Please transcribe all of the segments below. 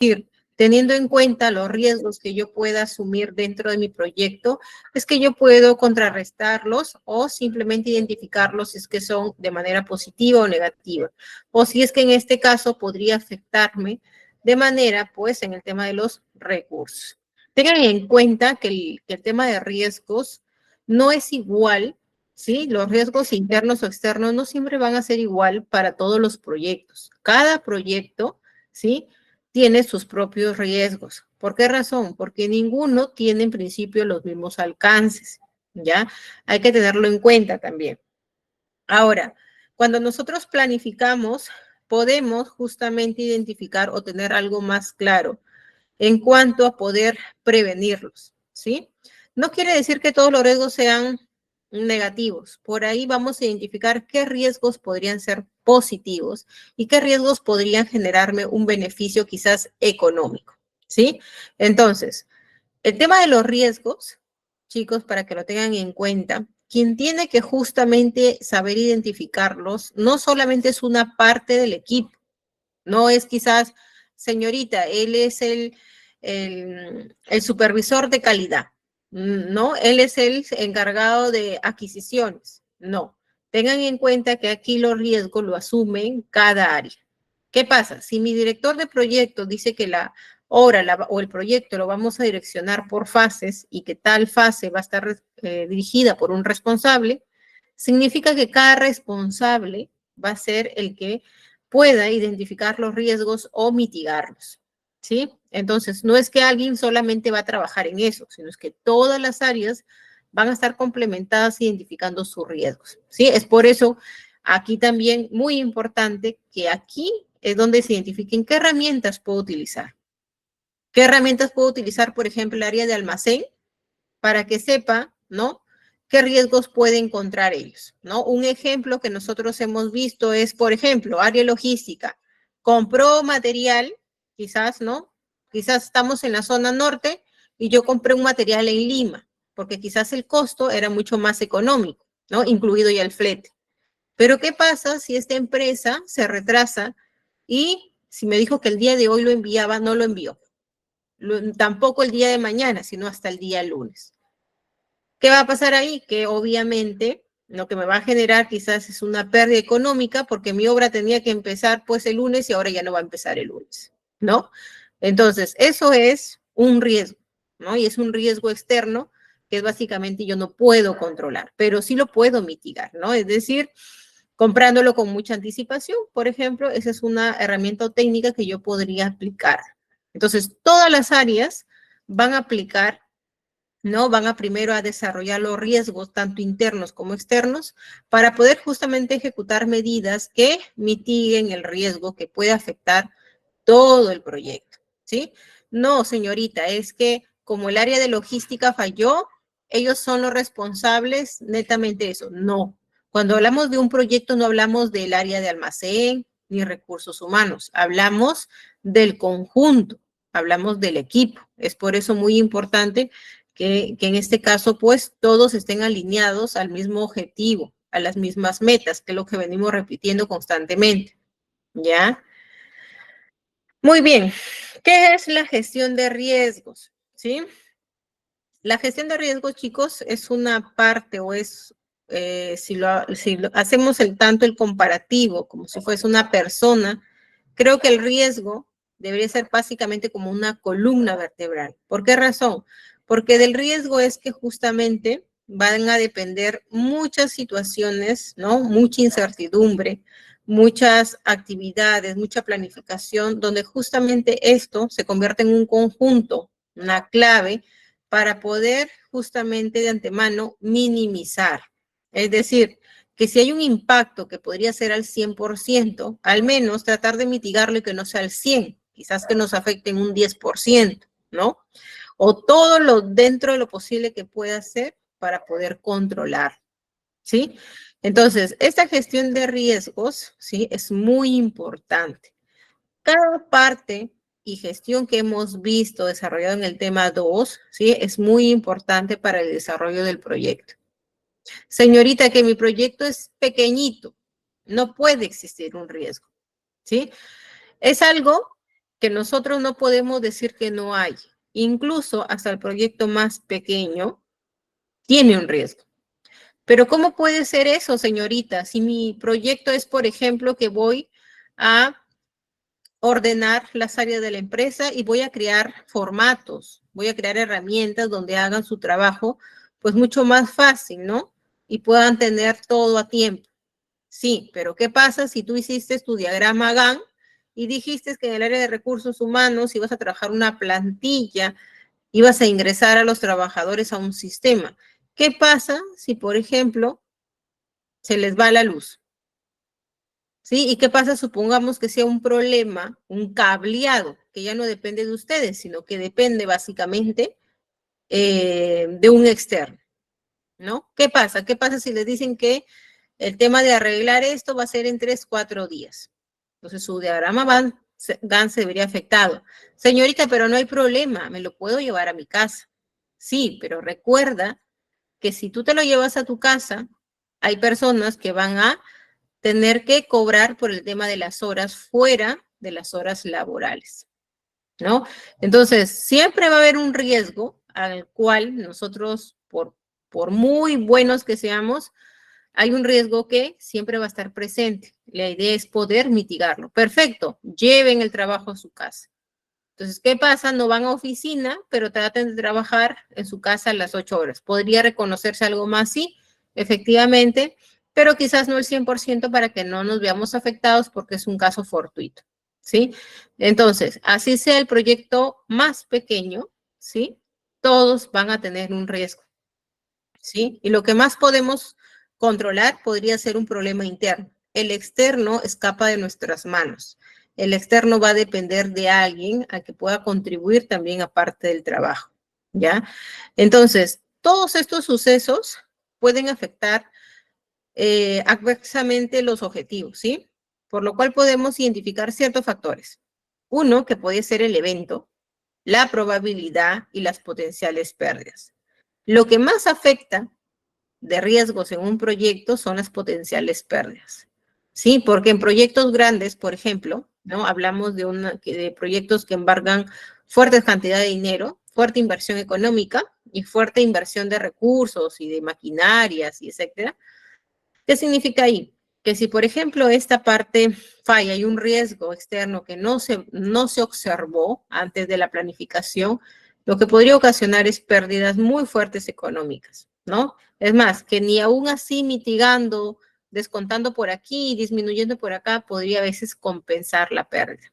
decir, teniendo en cuenta los riesgos que yo pueda asumir dentro de mi proyecto, es que yo puedo contrarrestarlos o simplemente identificarlos si es que son de manera positiva o negativa, o si es que en este caso podría afectarme de manera, pues, en el tema de los recursos. Tengan en cuenta que el tema de riesgos no es igual, ¿sí? Los riesgos internos o externos no siempre van a ser igual para todos los proyectos. Cada proyecto, ¿sí?, tiene sus propios riesgos. ¿Por qué razón? Porque ninguno tiene en principio los mismos alcances, ¿ya? Hay que tenerlo en cuenta también. Ahora, cuando nosotros planificamos, podemos justamente identificar o tener algo más claro en cuanto a poder prevenirlos, ¿sí? No quiere decir que todos los riesgos sean negativos. Por ahí vamos a identificar qué riesgos podrían ser positivos y qué riesgos podrían generarme un beneficio quizás económico, ¿sí? Entonces, el tema de los riesgos, chicos, para que lo tengan en cuenta, quien tiene que justamente saber identificarlos, no solamente es una parte del equipo, no es quizás, señorita, él es el supervisor de calidad, ¿no? Él es el encargado de adquisiciones. No, tengan en cuenta que aquí los riesgos lo asumen cada área. ¿Qué pasa? Si mi director de proyecto dice que la obra o el proyecto lo vamos a direccionar por fases y que tal fase va a estar dirigida por un responsable, significa que cada responsable va a ser el que pueda identificar los riesgos o mitigarlos, ¿sí? Entonces, no es que alguien solamente va a trabajar en eso, sino es que todas las áreas van a estar complementadas identificando sus riesgos, ¿sí? Es por eso aquí también muy importante que aquí es donde se identifiquen qué herramientas puedo utilizar. ¿Qué herramientas puedo utilizar, por ejemplo, el área de almacén para que sepa, ¿no?, qué riesgos puede encontrar ellos, ¿no? Un ejemplo que nosotros hemos visto es, por ejemplo, área logística. Compró material, quizás, ¿no? Quizás estamos en la zona norte y yo compré un material en Lima, porque quizás el costo era mucho más económico, ¿no? Incluido ya el flete. Pero ¿qué pasa si esta empresa se retrasa y si me dijo que el día de hoy lo enviaba, no lo envió? Tampoco el día de mañana, sino hasta el día lunes. ¿Qué va a pasar ahí? Que obviamente lo que me va a generar quizás es una pérdida económica porque mi obra tenía que empezar pues el lunes y ahora ya no va a empezar el lunes, ¿no? Entonces, eso es un riesgo, ¿no? Y es un riesgo externo que es básicamente yo no puedo controlar, pero sí lo puedo mitigar, ¿no? Es decir, comprándolo con mucha anticipación, por ejemplo, esa es una herramienta o técnica que yo podría aplicar. Entonces, todas las áreas van a aplicar, ¿no? Van a primero a desarrollar los riesgos, tanto internos como externos, para poder justamente ejecutar medidas que mitiguen el riesgo que puede afectar todo el proyecto, ¿sí? No, señorita, es que como el área de logística falló, ellos son los responsables netamente de eso. No. Cuando hablamos de un proyecto no hablamos del área de almacén ni recursos humanos, hablamos del conjunto, hablamos del equipo. Es por eso muy importante que en este caso, pues, todos estén alineados al mismo objetivo, a las mismas metas, que es lo que venimos repitiendo constantemente, ¿ya? Muy bien. ¿Qué es la gestión de riesgos? ¿Sí? La gestión de riesgos, chicos, es una parte o es, si lo hacemos tanto el comparativo como si fuese una persona, creo que el riesgo debería ser básicamente como una columna vertebral. ¿Por qué razón? Porque del riesgo es que justamente van a depender muchas situaciones, ¿no? Mucha incertidumbre, muchas actividades, mucha planificación, donde justamente esto se convierte en un conjunto, una clave para poder justamente de antemano minimizar. Es decir, que si hay un impacto que podría ser al 100%, al menos tratar de mitigarlo y que no sea al 100%, quizás que nos afecte en un 10%, ¿no? O todo lo dentro de lo posible que pueda hacer para poder controlar, ¿sí? Entonces, esta gestión de riesgos, ¿sí? Es muy importante. Cada parte y gestión que hemos visto desarrollado en el tema 2, ¿sí? Es muy importante para el desarrollo del proyecto. Señorita, que mi proyecto es pequeñito, no puede existir un riesgo, ¿sí? Es algo que nosotros no podemos decir que no hay. Incluso hasta el proyecto más pequeño tiene un riesgo. Pero ¿cómo puede ser eso, señorita? Si mi proyecto es, por ejemplo, que voy a ordenar las áreas de la empresa y voy a crear formatos, voy a crear herramientas donde hagan su trabajo, pues mucho más fácil, ¿no? Y puedan tener todo a tiempo. Sí, pero ¿qué pasa si tú hiciste tu diagrama Gantt y dijiste que en el área de recursos humanos ibas a trabajar una plantilla, ibas a ingresar a los trabajadores a un sistema? ¿Qué pasa si, por ejemplo, se les va la luz? ¿Sí? ¿Y qué pasa? Supongamos que sea un problema, un cableado, que ya no depende de ustedes, sino que depende básicamente de un externo, ¿no? ¿Qué pasa? ¿Qué pasa si les dicen que el tema de arreglar esto va a ser en 3, 4 días? Entonces su diagrama Gantt se vería afectado. Señorita, pero no hay problema, me lo puedo llevar a mi casa. Sí, pero recuerda que si tú te lo llevas a tu casa, hay personas que van a tener que cobrar por el tema de las horas fuera de las horas laborales, ¿no? Entonces, siempre va a haber un riesgo al cual nosotros, por muy buenos que seamos, hay un riesgo que siempre va a estar presente. La idea es poder mitigarlo. Perfecto, lleven el trabajo a su casa. Entonces, ¿qué pasa? No van a oficina, pero traten de trabajar en su casa a las 8 horas. ¿Podría reconocerse algo más? Sí, efectivamente, pero quizás no el 100% para que no nos veamos afectados porque es un caso fortuito, ¿sí? Entonces, así sea el proyecto más pequeño, ¿sí? Todos van a tener un riesgo, ¿sí? Y lo que más podemos controlar podría ser un problema interno. El externo escapa de nuestras manos. El externo va a depender de alguien a que pueda contribuir también aparte del trabajo, ¿ya? Entonces, todos estos sucesos pueden afectar adversamente los objetivos, ¿sí? Por lo cual podemos identificar ciertos factores. Uno, que puede ser el evento, la probabilidad y las potenciales pérdidas. Lo que más afecta de riesgos en un proyecto son las potenciales pérdidas. Sí, porque en proyectos grandes, por ejemplo, ¿no? Hablamos de proyectos que embargan fuertes cantidades de dinero, fuerte inversión económica y fuerte inversión de recursos y de maquinarias y etcétera. ¿Qué significa ahí? Que si, por ejemplo, esta parte falla y un riesgo externo que no se observó antes de la planificación, lo que podría ocasionar es pérdidas muy fuertes económicas, ¿no? Es más, que ni aún así mitigando, descontando por aquí, disminuyendo por acá, podría a veces compensar la pérdida.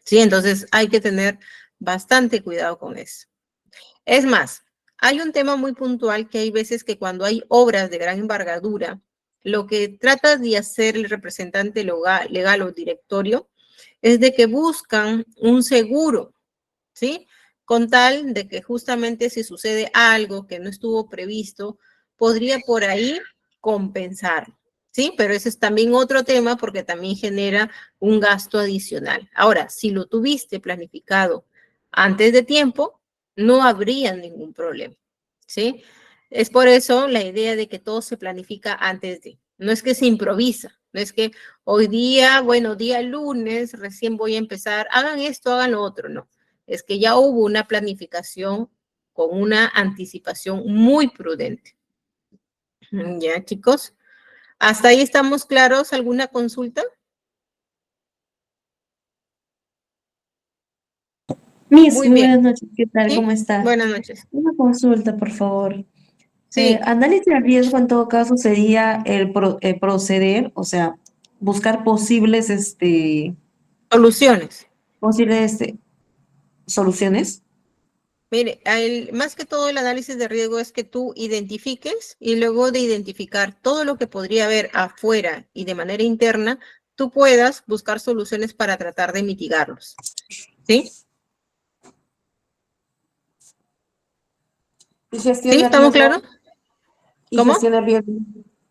Sí, entonces hay que tener bastante cuidado con eso. Es más, hay un tema muy puntual que hay veces que cuando hay obras de gran envergadura, lo que trata de hacer el representante legal o directorio es de que buscan un seguro, ¿sí? Con tal de que justamente si sucede algo que no estuvo previsto, podría por ahí compensar, ¿sí? Pero ese es también otro tema porque también genera un gasto adicional. Ahora, si lo tuviste planificado antes de tiempo, no habría ningún problema, ¿sí? Es por eso la idea de que todo se planifica antes de. No es que se improvisa, no es que hoy día, bueno, día lunes, recién voy a empezar, hagan esto, hagan lo otro, no. Es que ya hubo una planificación con una anticipación muy prudente. Ya, chicos. ¿Hasta ahí estamos claros? ¿Alguna consulta? Miss, Muy muy bien. buenas noches, ¿qué tal? ¿Sí? ¿Cómo está? Buenas noches. Una consulta, por favor. Sí, Análisis de riesgo en todo caso sería proceder, o sea, buscar soluciones. posibles soluciones. Mire, más que todo el análisis de riesgo es que tú identifiques y luego de identificar todo lo que podría haber afuera y de manera interna, tú puedas buscar soluciones para tratar de mitigarlos. ¿Sí? Y gestión ¿Sí? de ¿Estamos riesgo, claros? ¿Cómo?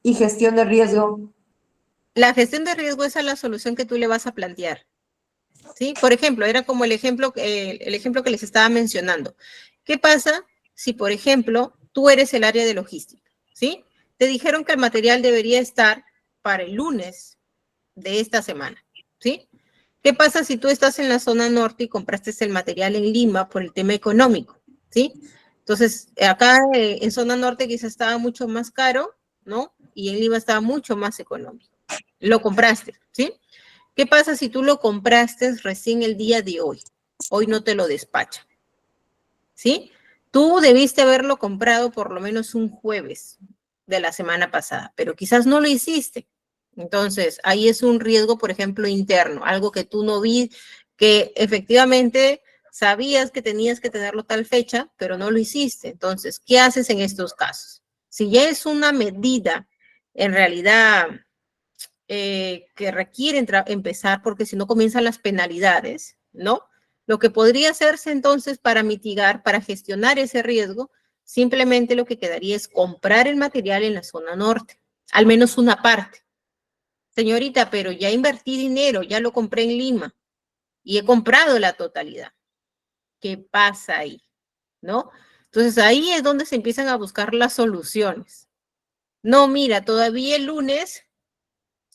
y gestión de riesgo. La gestión de riesgo es la solución que tú le vas a plantear. ¿Sí? Por ejemplo, era como el ejemplo que les estaba mencionando. ¿Qué pasa si, por ejemplo, tú eres el área de logística? ¿Sí? Te dijeron que el material debería estar para el lunes de esta semana, ¿sí? ¿Qué pasa si tú estás en la zona norte y compraste el material en Lima por el tema económico? ¿Sí? Entonces, acá en zona norte quizás estaba mucho más caro, ¿no? Y en Lima estaba mucho más económico. Lo compraste, ¿sí? ¿Qué pasa si tú lo compraste recién el día de hoy? Hoy no te lo despacha, ¿sí? Tú debiste haberlo comprado por lo menos un jueves de la semana pasada, pero quizás no lo hiciste. Entonces, ahí es un riesgo, por ejemplo, interno, algo que tú no vi, que efectivamente sabías que tenías que tenerlo tal fecha, pero no lo hiciste. Entonces, ¿qué haces en estos casos? Si ya es una medida, en realidad, que requiere empezar, porque si no comienzan las penalidades, ¿no? Lo que podría hacerse entonces para mitigar, para gestionar ese riesgo, simplemente lo que quedaría es comprar el material en la zona norte, al menos una parte. Señorita, pero ya invertí dinero, ya lo compré en Lima y he comprado la totalidad. ¿Qué pasa ahí? ¿No? Entonces ahí es donde se empiezan a buscar las soluciones. No, mira, todavía el lunes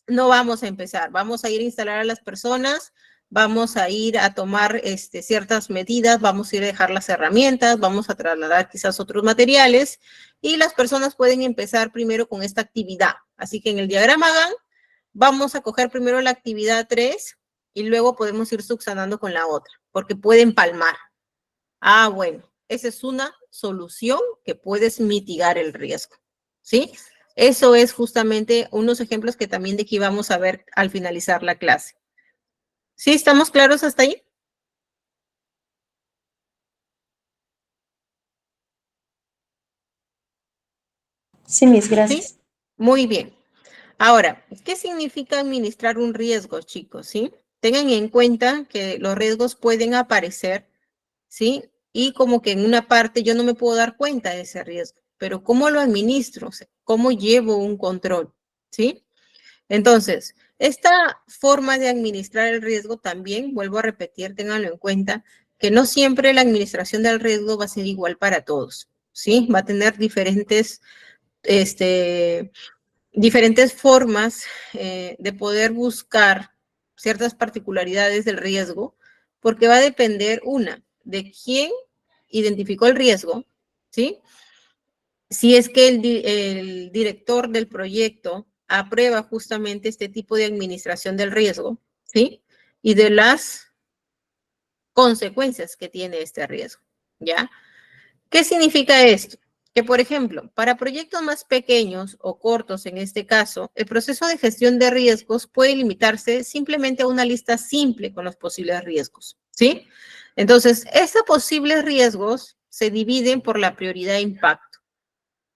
no vamos a empezar, vamos a ir a instalar a las personas, vamos a ir a tomar ciertas medidas, vamos a ir a dejar las herramientas, vamos a trasladar quizás otros materiales y las personas pueden empezar primero con esta actividad. Así que en el diagrama GAN vamos a coger primero la actividad 3 y luego podemos ir subsanando con la otra, porque pueden palmar. Ah, bueno, esa es una solución que puedes mitigar el riesgo, ¿sí? Eso es justamente unos ejemplos que también de aquí vamos a ver al finalizar la clase. ¿Sí? ¿Estamos claros hasta ahí? Sí, mis, ¿Sí? gracias. Muy bien. Ahora, ¿qué significa administrar un riesgo, chicos? ¿Sí? Tengan en cuenta que los riesgos pueden aparecer, ¿sí? Y como que en una parte yo no me puedo dar cuenta de ese riesgo, pero ¿cómo lo administro? O sea, ¿cómo llevo un control? ¿Sí? Entonces, esta forma de administrar el riesgo también, vuelvo a repetir, ténganlo en cuenta, que no siempre la administración del riesgo va a ser igual para todos, ¿sí? Va a tener diferentes formas de poder buscar ciertas particularidades del riesgo, porque va a depender, una, de quién identificó el riesgo, ¿sí? Si es que el director del proyecto aprueba justamente este tipo de administración del riesgo, ¿sí? Y de las consecuencias que tiene este riesgo, ¿ya? ¿Qué significa esto? Que, por ejemplo, para proyectos más pequeños o cortos en este caso, el proceso de gestión de riesgos puede limitarse simplemente a una lista simple con los posibles riesgos, ¿sí? Entonces, estos posibles riesgos se dividen por la prioridad de impacto,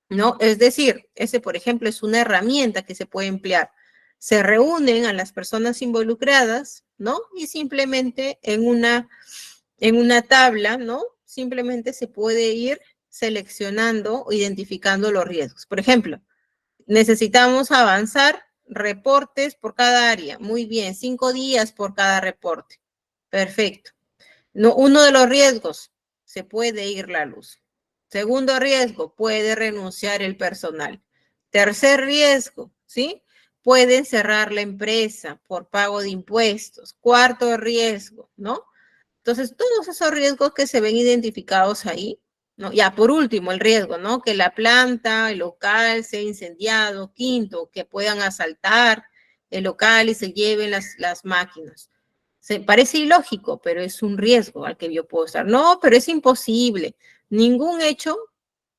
¿no? Es decir, ese, por ejemplo, es una herramienta que se puede emplear. Se reúnen a las personas involucradas, ¿no? Y simplemente en una tabla, ¿no? Simplemente se puede ir seleccionando o identificando los riesgos. Por ejemplo, necesitamos avanzar reportes por cada área. Muy bien, 5 días por cada reporte. Perfecto. No, uno de los riesgos, se puede ir la luz. Segundo riesgo, puede renunciar el personal. Tercer riesgo, ¿sí? Pueden cerrar la empresa por pago de impuestos. Cuarto riesgo, ¿no? Entonces, todos esos riesgos que se ven identificados ahí, ¿no? Ya, por último, el riesgo, ¿no? Que la planta, el local sea incendiado. Quinto, que puedan asaltar el local y se lleven las máquinas. Se parece ilógico, pero es un riesgo al que yo puedo estar. No, pero es imposible. Ningún hecho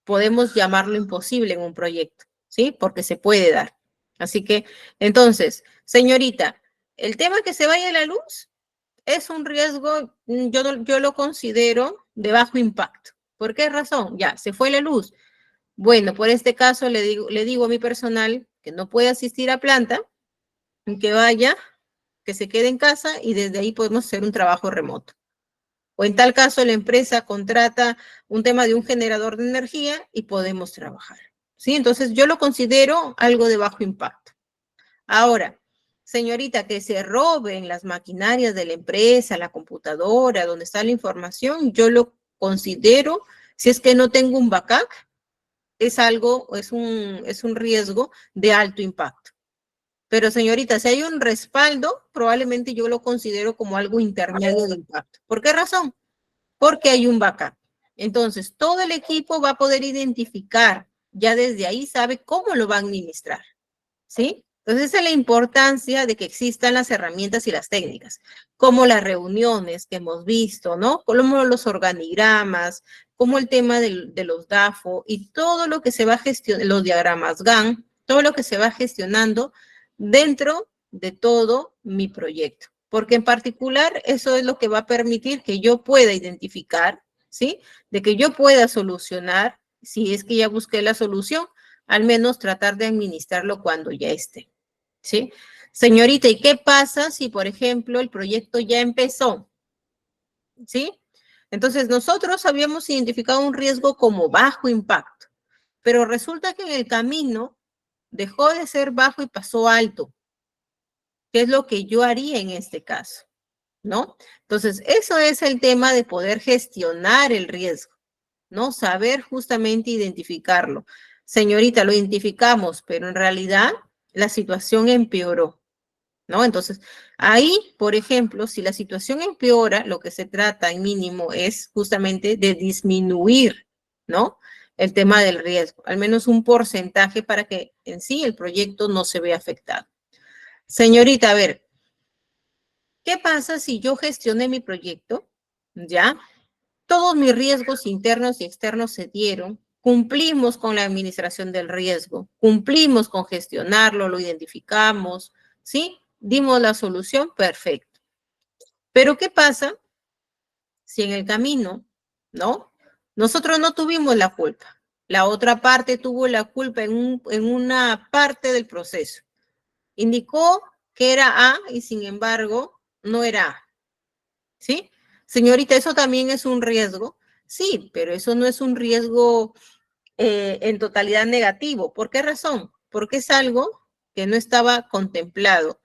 podemos llamarlo imposible en un proyecto, ¿sí? Porque se puede dar. Así que, entonces, señorita, el tema que se vaya la luz es un riesgo, yo lo considero de bajo impacto. ¿Por qué razón? Ya, se fue la luz. Bueno, por este caso le digo a mi personal que no puede asistir a planta, que vaya, que se quede en casa y desde ahí podemos hacer un trabajo remoto. O en tal caso, la empresa contrata un tema de un generador de energía y podemos trabajar. ¿Sí? Entonces, yo lo considero algo de bajo impacto. Ahora, señorita, que se roben las maquinarias de la empresa, la computadora, donde está la información, yo lo considero, si es que no tengo un backup, es un riesgo de alto impacto. Pero señorita, si hay un respaldo, probablemente yo lo considero como algo intermedio de impacto. ¿Por qué razón? Porque hay un backup. Entonces, todo el equipo va a poder identificar, ya desde ahí sabe cómo lo va a administrar, ¿sí? Entonces, esa es la importancia de que existan las herramientas y las técnicas, como las reuniones que hemos visto, ¿no? Como los organigramas, como el tema de los DAFO y todo lo que se va gestionando, los diagramas GAN, todo lo que se va gestionando dentro de todo mi proyecto. Porque en particular eso es lo que va a permitir que yo pueda identificar, ¿sí? De que yo pueda solucionar, si es que ya busqué la solución, al menos tratar de administrarlo cuando ya esté, ¿sí? Señorita, ¿y qué pasa si, por ejemplo, el proyecto ya empezó? ¿Sí? Entonces, nosotros habíamos identificado un riesgo como bajo impacto, pero resulta que en el camino dejó de ser bajo y pasó alto. ¿Qué es lo que yo haría en este caso? ¿No? Entonces, eso es el tema de poder gestionar el riesgo, ¿no? Saber justamente identificarlo. Señorita, lo identificamos, pero en realidad la situación empeoró, ¿no? Entonces, ahí, por ejemplo, si la situación empeora, lo que se trata en mínimo es justamente de disminuir, ¿no? El tema del riesgo, al menos un porcentaje para que en sí el proyecto no se vea afectado. Señorita, a ver, ¿qué pasa si yo gestioné mi proyecto? ¿Ya? Todos mis riesgos internos y externos se dieron, cumplimos con la administración del riesgo, cumplimos con gestionarlo, lo identificamos, ¿sí? Dimos la solución, perfecto. Pero ¿qué pasa si en el camino, ¿no? Nosotros no tuvimos la culpa. La otra parte tuvo la culpa en una parte del proceso. Indicó que era A y sin embargo no era A. ¿Sí? Señorita, ¿eso también es un riesgo? Sí, pero eso no es un riesgo en totalidad negativo. ¿Por qué razón? Porque es algo que no estaba contemplado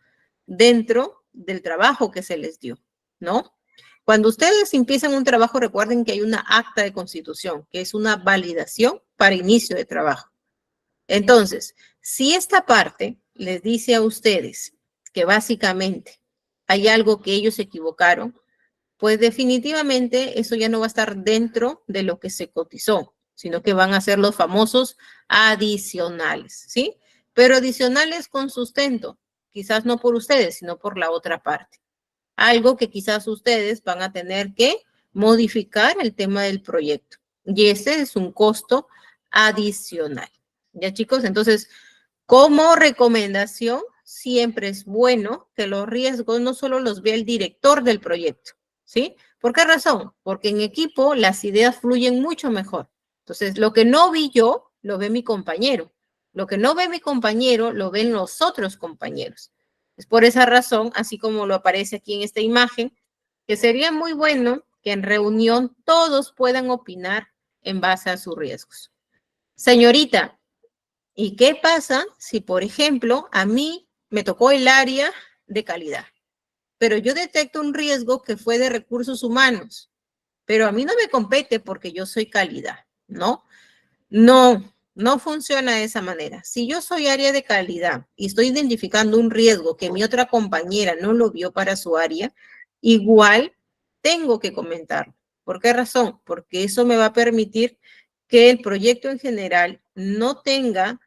dentro del trabajo que se les dio, ¿no? Cuando ustedes empiezan un trabajo, recuerden que hay una acta de constitución, que es una validación para inicio de trabajo. Entonces, si esta parte les dice a ustedes que básicamente hay algo que ellos se equivocaron, pues definitivamente eso ya no va a estar dentro de lo que se cotizó, sino que van a ser los famosos adicionales, ¿sí? Pero adicionales con sustento, quizás no por ustedes, sino por la otra parte. Algo que quizás ustedes van a tener que modificar el tema del proyecto. Y ese es un costo adicional. ¿Ya, chicos? Entonces, como recomendación, siempre es bueno que los riesgos no solo los vea el director del proyecto, ¿sí? ¿Por qué razón? Porque en equipo las ideas fluyen mucho mejor. Entonces, lo que no vi yo, lo ve mi compañero. Lo que no ve mi compañero, lo ven los otros compañeros. Es por esa razón, así como lo aparece aquí en esta imagen, que sería muy bueno que en reunión todos puedan opinar en base a sus riesgos. Señorita, ¿y qué pasa si, por ejemplo, a mí me tocó el área de calidad, pero yo detecto un riesgo que fue de recursos humanos, pero a mí no me compete porque yo soy calidad, ¿no? No funciona de esa manera. Si yo soy área de calidad y estoy identificando un riesgo que mi otra compañera no lo vio para su área, igual tengo que comentarlo. ¿Por qué razón? Porque eso me va a permitir que el proyecto en general no tenga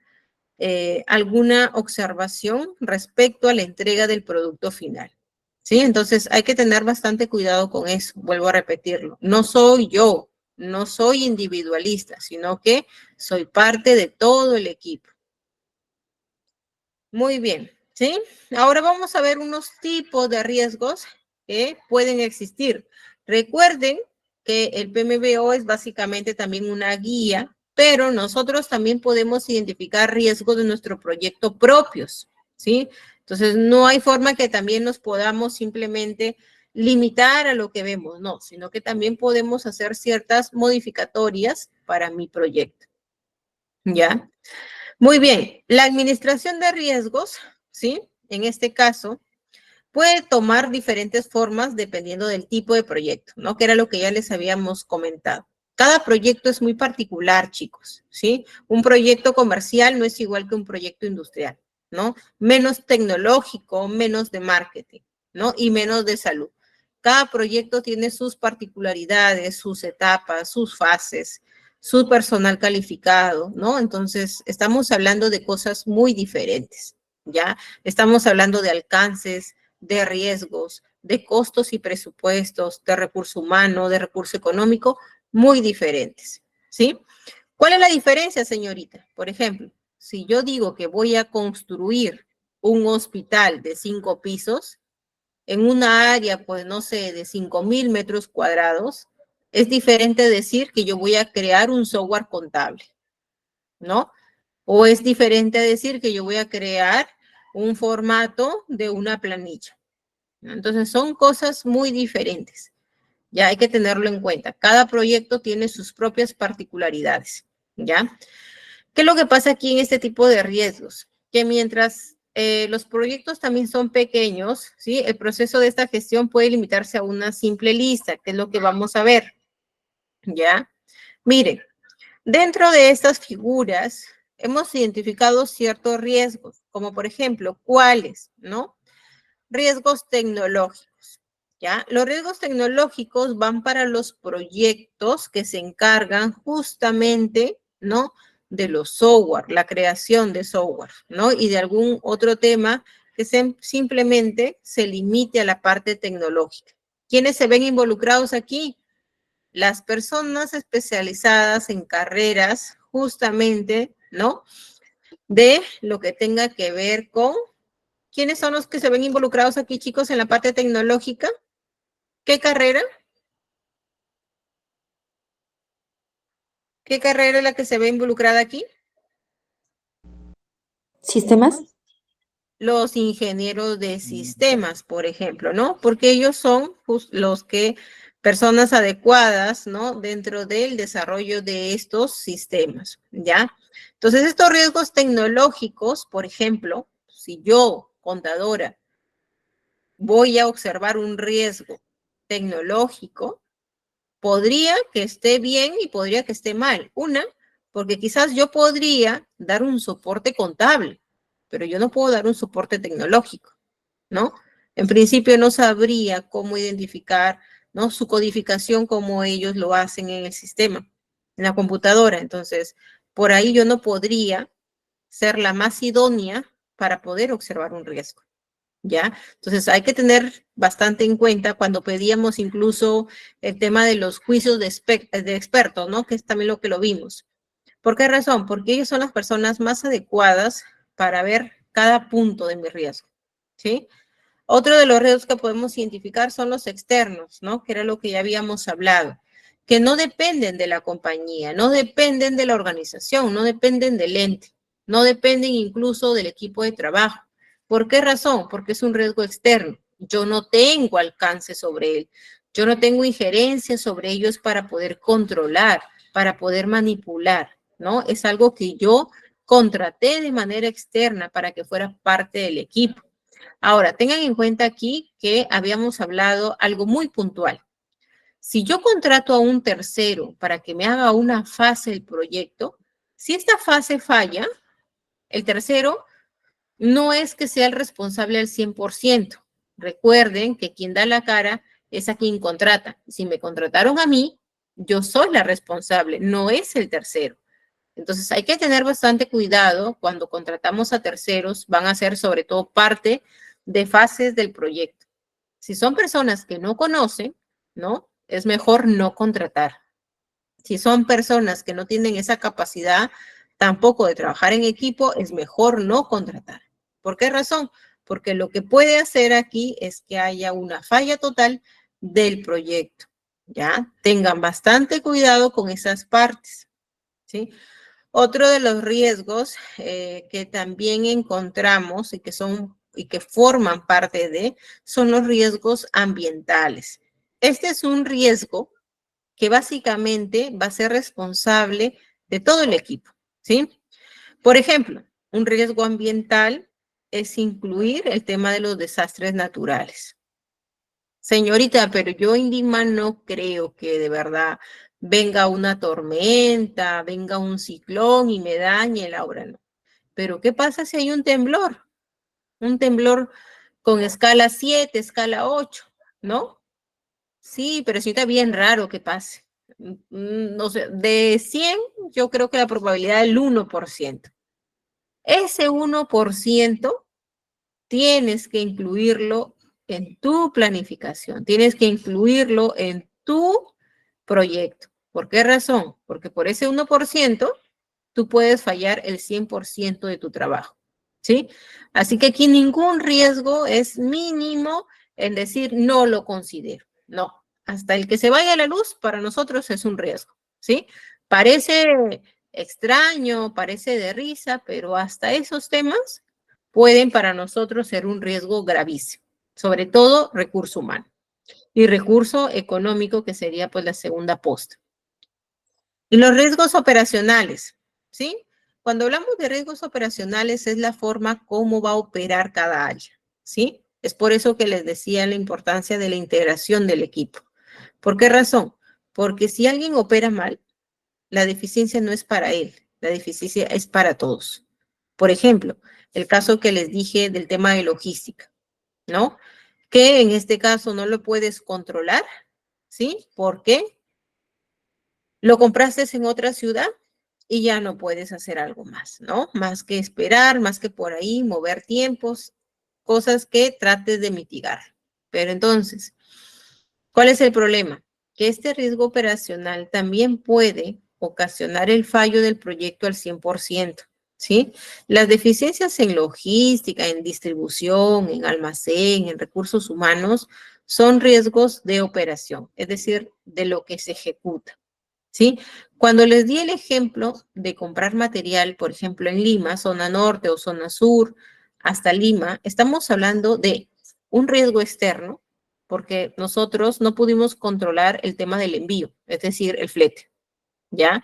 alguna observación respecto a la entrega del producto final. ¿Sí? Entonces hay que tener bastante cuidado con eso. Vuelvo a repetirlo. No soy yo, no soy individualista, sino que soy parte de todo el equipo. Muy bien, ¿sí? Ahora vamos a ver unos tipos de riesgos que pueden existir. Recuerden que el PMBO es básicamente también una guía, pero nosotros también podemos identificar riesgos de nuestro proyecto propios, ¿sí? Entonces, no hay forma que también nos podamos simplemente limitar a lo que vemos, no, sino que también podemos hacer ciertas modificatorias para mi proyecto, ¿ya? Muy bien, la administración de riesgos, ¿sí? En este caso, puede tomar diferentes formas dependiendo del tipo de proyecto, ¿no? Que era lo que ya les habíamos comentado. Cada proyecto es muy particular, chicos, ¿sí? Un proyecto comercial no es igual que un proyecto industrial. ¿no? Menos tecnológico, menos de marketing, ¿no? Y menos de salud. Cada proyecto tiene sus particularidades, sus etapas, sus fases, su personal calificado, ¿no? Entonces, estamos hablando de cosas muy diferentes, ¿ya? Estamos hablando de alcances, de riesgos, de costos y presupuestos, de recurso humano, de recurso económico, muy diferentes, ¿sí? ¿Cuál es la diferencia, señorita? Por ejemplo, si yo digo que voy a construir un hospital de 5 pisos en una área, pues no sé, de 5,000 metros cuadrados, es diferente decir que yo voy a crear un software contable, ¿no? O es diferente decir que yo voy a crear un formato de una planilla. Entonces, son cosas muy diferentes. Ya hay que tenerlo en cuenta. Cada proyecto tiene sus propias particularidades, ¿ya? ¿Qué es lo que pasa aquí en este tipo de riesgos? Que mientras los proyectos también son pequeños, ¿sí? El proceso de esta gestión puede limitarse a una simple lista, que es lo que vamos a ver, ¿ya? Miren, dentro de estas figuras hemos identificado ciertos riesgos, como por ejemplo, ¿cuáles? ¿No? Riesgos tecnológicos, ¿ya? Los riesgos tecnológicos van para los proyectos que se encargan justamente, ¿no? De los software, la creación de software, ¿no? Y de algún otro tema que simplemente se limite a la parte tecnológica. ¿Quiénes se ven involucrados aquí? Las personas especializadas en carreras justamente, ¿no? De lo que tenga que ver con ¿quiénes son los que se ven involucrados aquí, chicos, en la parte tecnológica? ¿Qué carrera? ¿Qué carrera es la que se ve involucrada aquí? ¿Sistemas? Los ingenieros de sistemas, por ejemplo, ¿no? Porque ellos son los que, personas adecuadas, ¿no? Dentro del desarrollo de estos sistemas, ¿ya? Entonces, estos riesgos tecnológicos, por ejemplo, si yo, contadora, voy a observar un riesgo tecnológico, podría que esté bien y podría que esté mal. Una, porque quizás yo podría dar un soporte contable, pero yo no puedo dar un soporte tecnológico, ¿no? En principio no sabría cómo identificar, ¿no? Su codificación como ellos lo hacen en el sistema, en la computadora. Entonces, por ahí yo no podría ser la más idónea para poder observar un riesgo. ¿Ya? Entonces hay que tener bastante en cuenta cuando pedíamos incluso el tema de los juicios de expertos, ¿no? Que es también lo que lo vimos. ¿Por qué razón? Porque ellos son las personas más adecuadas para ver cada punto de mi riesgo, ¿sí? Otro de los riesgos que podemos identificar son los externos, ¿no? Que era lo que ya habíamos hablado, que no dependen de la compañía, no dependen de la organización, no dependen del ente, no dependen incluso del equipo de trabajo. ¿Por qué razón? Porque es un riesgo externo. Yo no tengo alcance sobre él. Yo no tengo injerencia sobre ellos para poder controlar, para poder manipular, ¿no? Es algo que yo contraté de manera externa para que fuera parte del equipo. Ahora, tengan en cuenta aquí que habíamos hablado algo muy puntual. Si yo contrato a un tercero para que me haga una fase del proyecto, si esta fase falla, el tercero no es que sea el responsable al 100%. Recuerden que quien da la cara es a quien contrata. Si me contrataron a mí, yo soy la responsable, no es el tercero. Entonces hay que tener bastante cuidado cuando contratamos a terceros, van a ser sobre todo parte de fases del proyecto. Si son personas que no conocen, ¿no? Es mejor no contratar. Si son personas que no tienen esa capacidad tampoco de trabajar en equipo, es mejor no contratar. ¿Por qué razón? Porque lo que puede hacer aquí es que haya una falla total del proyecto. ¿Ya? Tengan bastante cuidado con esas partes. ¿Sí? Otro de los riesgos que también encontramos y que forman parte de son los riesgos ambientales. Este es un riesgo que básicamente va a ser responsable de todo el equipo, ¿sí? Por ejemplo, un riesgo ambiental es incluir el tema de los desastres naturales. Señorita, pero yo, Indima, no creo que de verdad venga una tormenta, venga un ciclón y me dañe la obra, no. Pero ¿qué pasa si hay un temblor? Un temblor con escala 7, escala 8, ¿no? Sí, pero sí está bien raro que pase. No sé, de 100, yo creo que la probabilidad es el 1%. Ese 1% tienes que incluirlo en tu planificación, tienes que incluirlo en tu proyecto. ¿Por qué razón? Porque por ese 1% tú puedes fallar el 100% de tu trabajo, ¿sí? Así que aquí ningún riesgo es mínimo en decir no lo considero. No, hasta el que se vaya la luz para nosotros es un riesgo, ¿sí? Parece extraño, parece de risa, pero hasta esos temas pueden para nosotros ser un riesgo gravísimo, sobre todo recurso humano y recurso económico, que sería pues la segunda posta. Y los riesgos operacionales, ¿sí? Cuando hablamos de riesgos operacionales es la forma cómo va a operar cada área, ¿sí? Es por eso que les decía la importancia de la integración del equipo. ¿Por qué razón? Porque si alguien opera mal, la deficiencia no es para él, la deficiencia es para todos. Por ejemplo, el caso que les dije del tema de logística, ¿no? Que en este caso no lo puedes controlar, ¿sí? ¿Por qué? Lo compraste en otra ciudad y ya no puedes hacer algo más, ¿no? Más que esperar, más que por ahí mover tiempos, cosas que trates de mitigar. Pero entonces, ¿cuál es el problema? Que este riesgo operacional también puede ocasionar el fallo del proyecto al 100%, ¿sí? Las deficiencias en logística, en distribución, en almacén, en recursos humanos, son riesgos de operación, es decir, de lo que se ejecuta. ¿Sí? Cuando les di el ejemplo de comprar material, por ejemplo, en Lima, zona norte o zona sur, hasta Lima, estamos hablando de un riesgo externo, porque nosotros no pudimos controlar el tema del envío, es decir, el flete, ¿ya?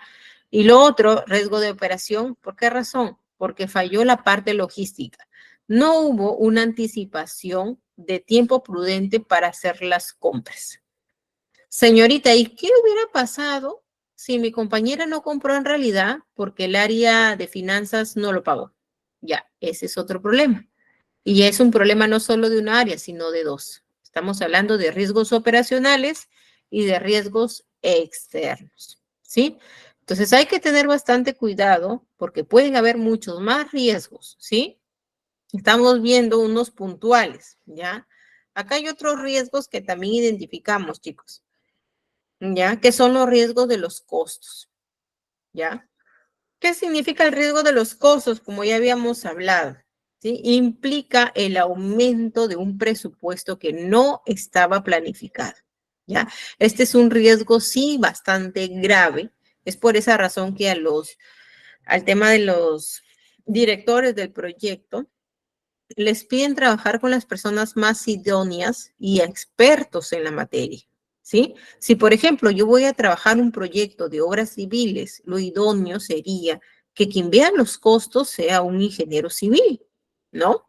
Y lo otro, riesgo de operación, ¿por qué razón? Porque falló la parte logística. No hubo una anticipación de tiempo prudente para hacer las compras. Señorita, ¿y qué hubiera pasado si mi compañera no compró en realidad porque el área de finanzas no lo pagó? Ya, ese es otro problema. Y es un problema no solo de una área, sino de dos. Estamos hablando de riesgos operacionales y de riesgos externos, ¿sí? Entonces hay que tener bastante cuidado porque pueden haber muchos más riesgos, ¿sí? Estamos viendo unos puntuales, ¿ya? Acá hay otros riesgos que también identificamos, chicos. ¿Ya? ¿Qué son los riesgos de los costos? ¿Ya? ¿Qué significa el riesgo de los costos? Como ya habíamos hablado, ¿sí? Implica el aumento de un presupuesto que no estaba planificado, ¿ya? Este es un riesgo, sí, bastante grave. Es por esa razón que al tema de los directores del proyecto, les piden trabajar con las personas más idóneas y expertos en la materia, ¿sí? Si, por ejemplo, yo voy a trabajar un proyecto de obras civiles, lo idóneo sería que quien vea los costos sea un ingeniero civil, ¿no?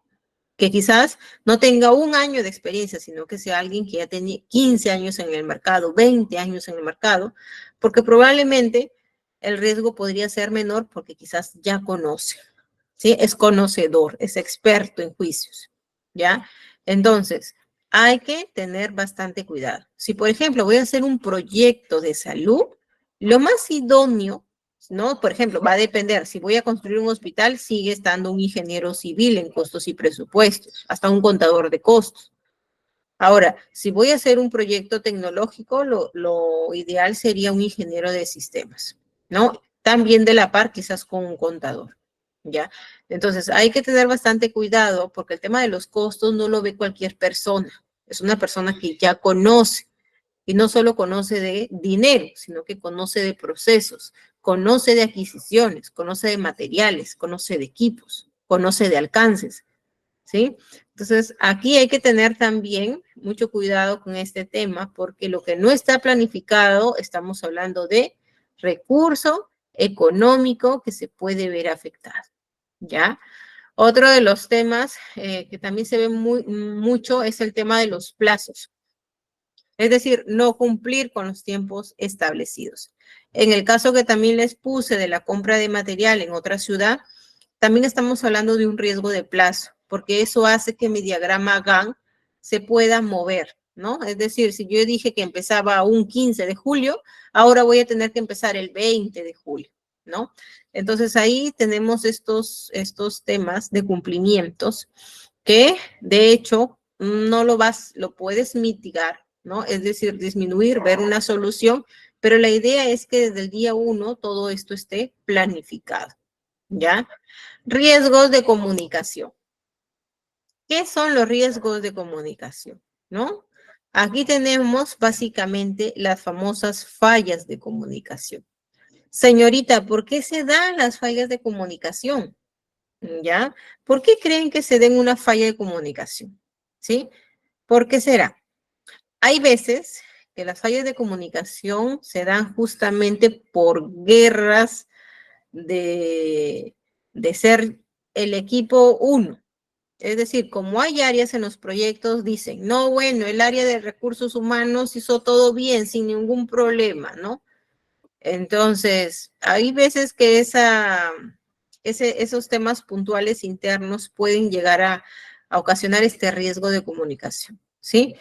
Que quizás no tenga un año de experiencia, sino que sea alguien que ya tiene 15 años en el mercado, 20 años en el mercado, porque probablemente el riesgo podría ser menor porque quizás ya conoce, ¿sí? Es conocedor, es experto en juicios, ¿ya? Entonces, hay que tener bastante cuidado. Si, por ejemplo, voy a hacer un proyecto de salud, lo más idóneo, ¿no? Por ejemplo, va a depender, si voy a construir un hospital, sigue estando un ingeniero civil en costos y presupuestos, hasta un contador de costos. Ahora, si voy a hacer un proyecto tecnológico, lo ideal sería un ingeniero de sistemas, ¿no? También de la par, quizás con un contador, ¿ya? Entonces, hay que tener bastante cuidado porque el tema de los costos no lo ve cualquier persona. Es una persona que ya conoce y no solo conoce de dinero, sino que conoce de procesos, conoce de adquisiciones, conoce de materiales, conoce de equipos, conoce de alcances. ¿Sí? Entonces, aquí hay que tener también mucho cuidado con este tema porque lo que no está planificado, estamos hablando de recurso económico que se puede ver afectado, ¿ya? Otro de los temas que también se ve mucho es el tema de los plazos, es decir, no cumplir con los tiempos establecidos. En el caso que también les puse de la compra de material en otra ciudad, también estamos hablando de un riesgo de plazo, porque eso hace que mi diagrama Gantt se pueda mover, ¿no? Es decir, si yo dije que empezaba un 15 de julio, ahora voy a tener que empezar el 20 de julio, ¿no? Entonces ahí tenemos estos temas de cumplimientos que de hecho no lo puedes mitigar, ¿no? Es decir, disminuir, ver una solución, pero la idea es que desde el día 1 todo esto esté planificado, ¿ya? Riesgos de comunicación. ¿Qué son los riesgos de comunicación? ¿No? Aquí tenemos básicamente las famosas fallas de comunicación. Señorita, ¿por qué se dan las fallas de comunicación? ¿Ya? ¿Por qué creen que se den una falla de comunicación? ¿Sí? ¿Por qué será? Hay veces que las fallas de comunicación se dan justamente por guerras de ser el equipo uno. Es decir, como hay áreas en los proyectos, dicen, no, bueno, el área de recursos humanos hizo todo bien, sin ningún problema, ¿no? Entonces, hay veces que esos temas puntuales internos pueden llegar a ocasionar este riesgo de comunicación, ¿sí?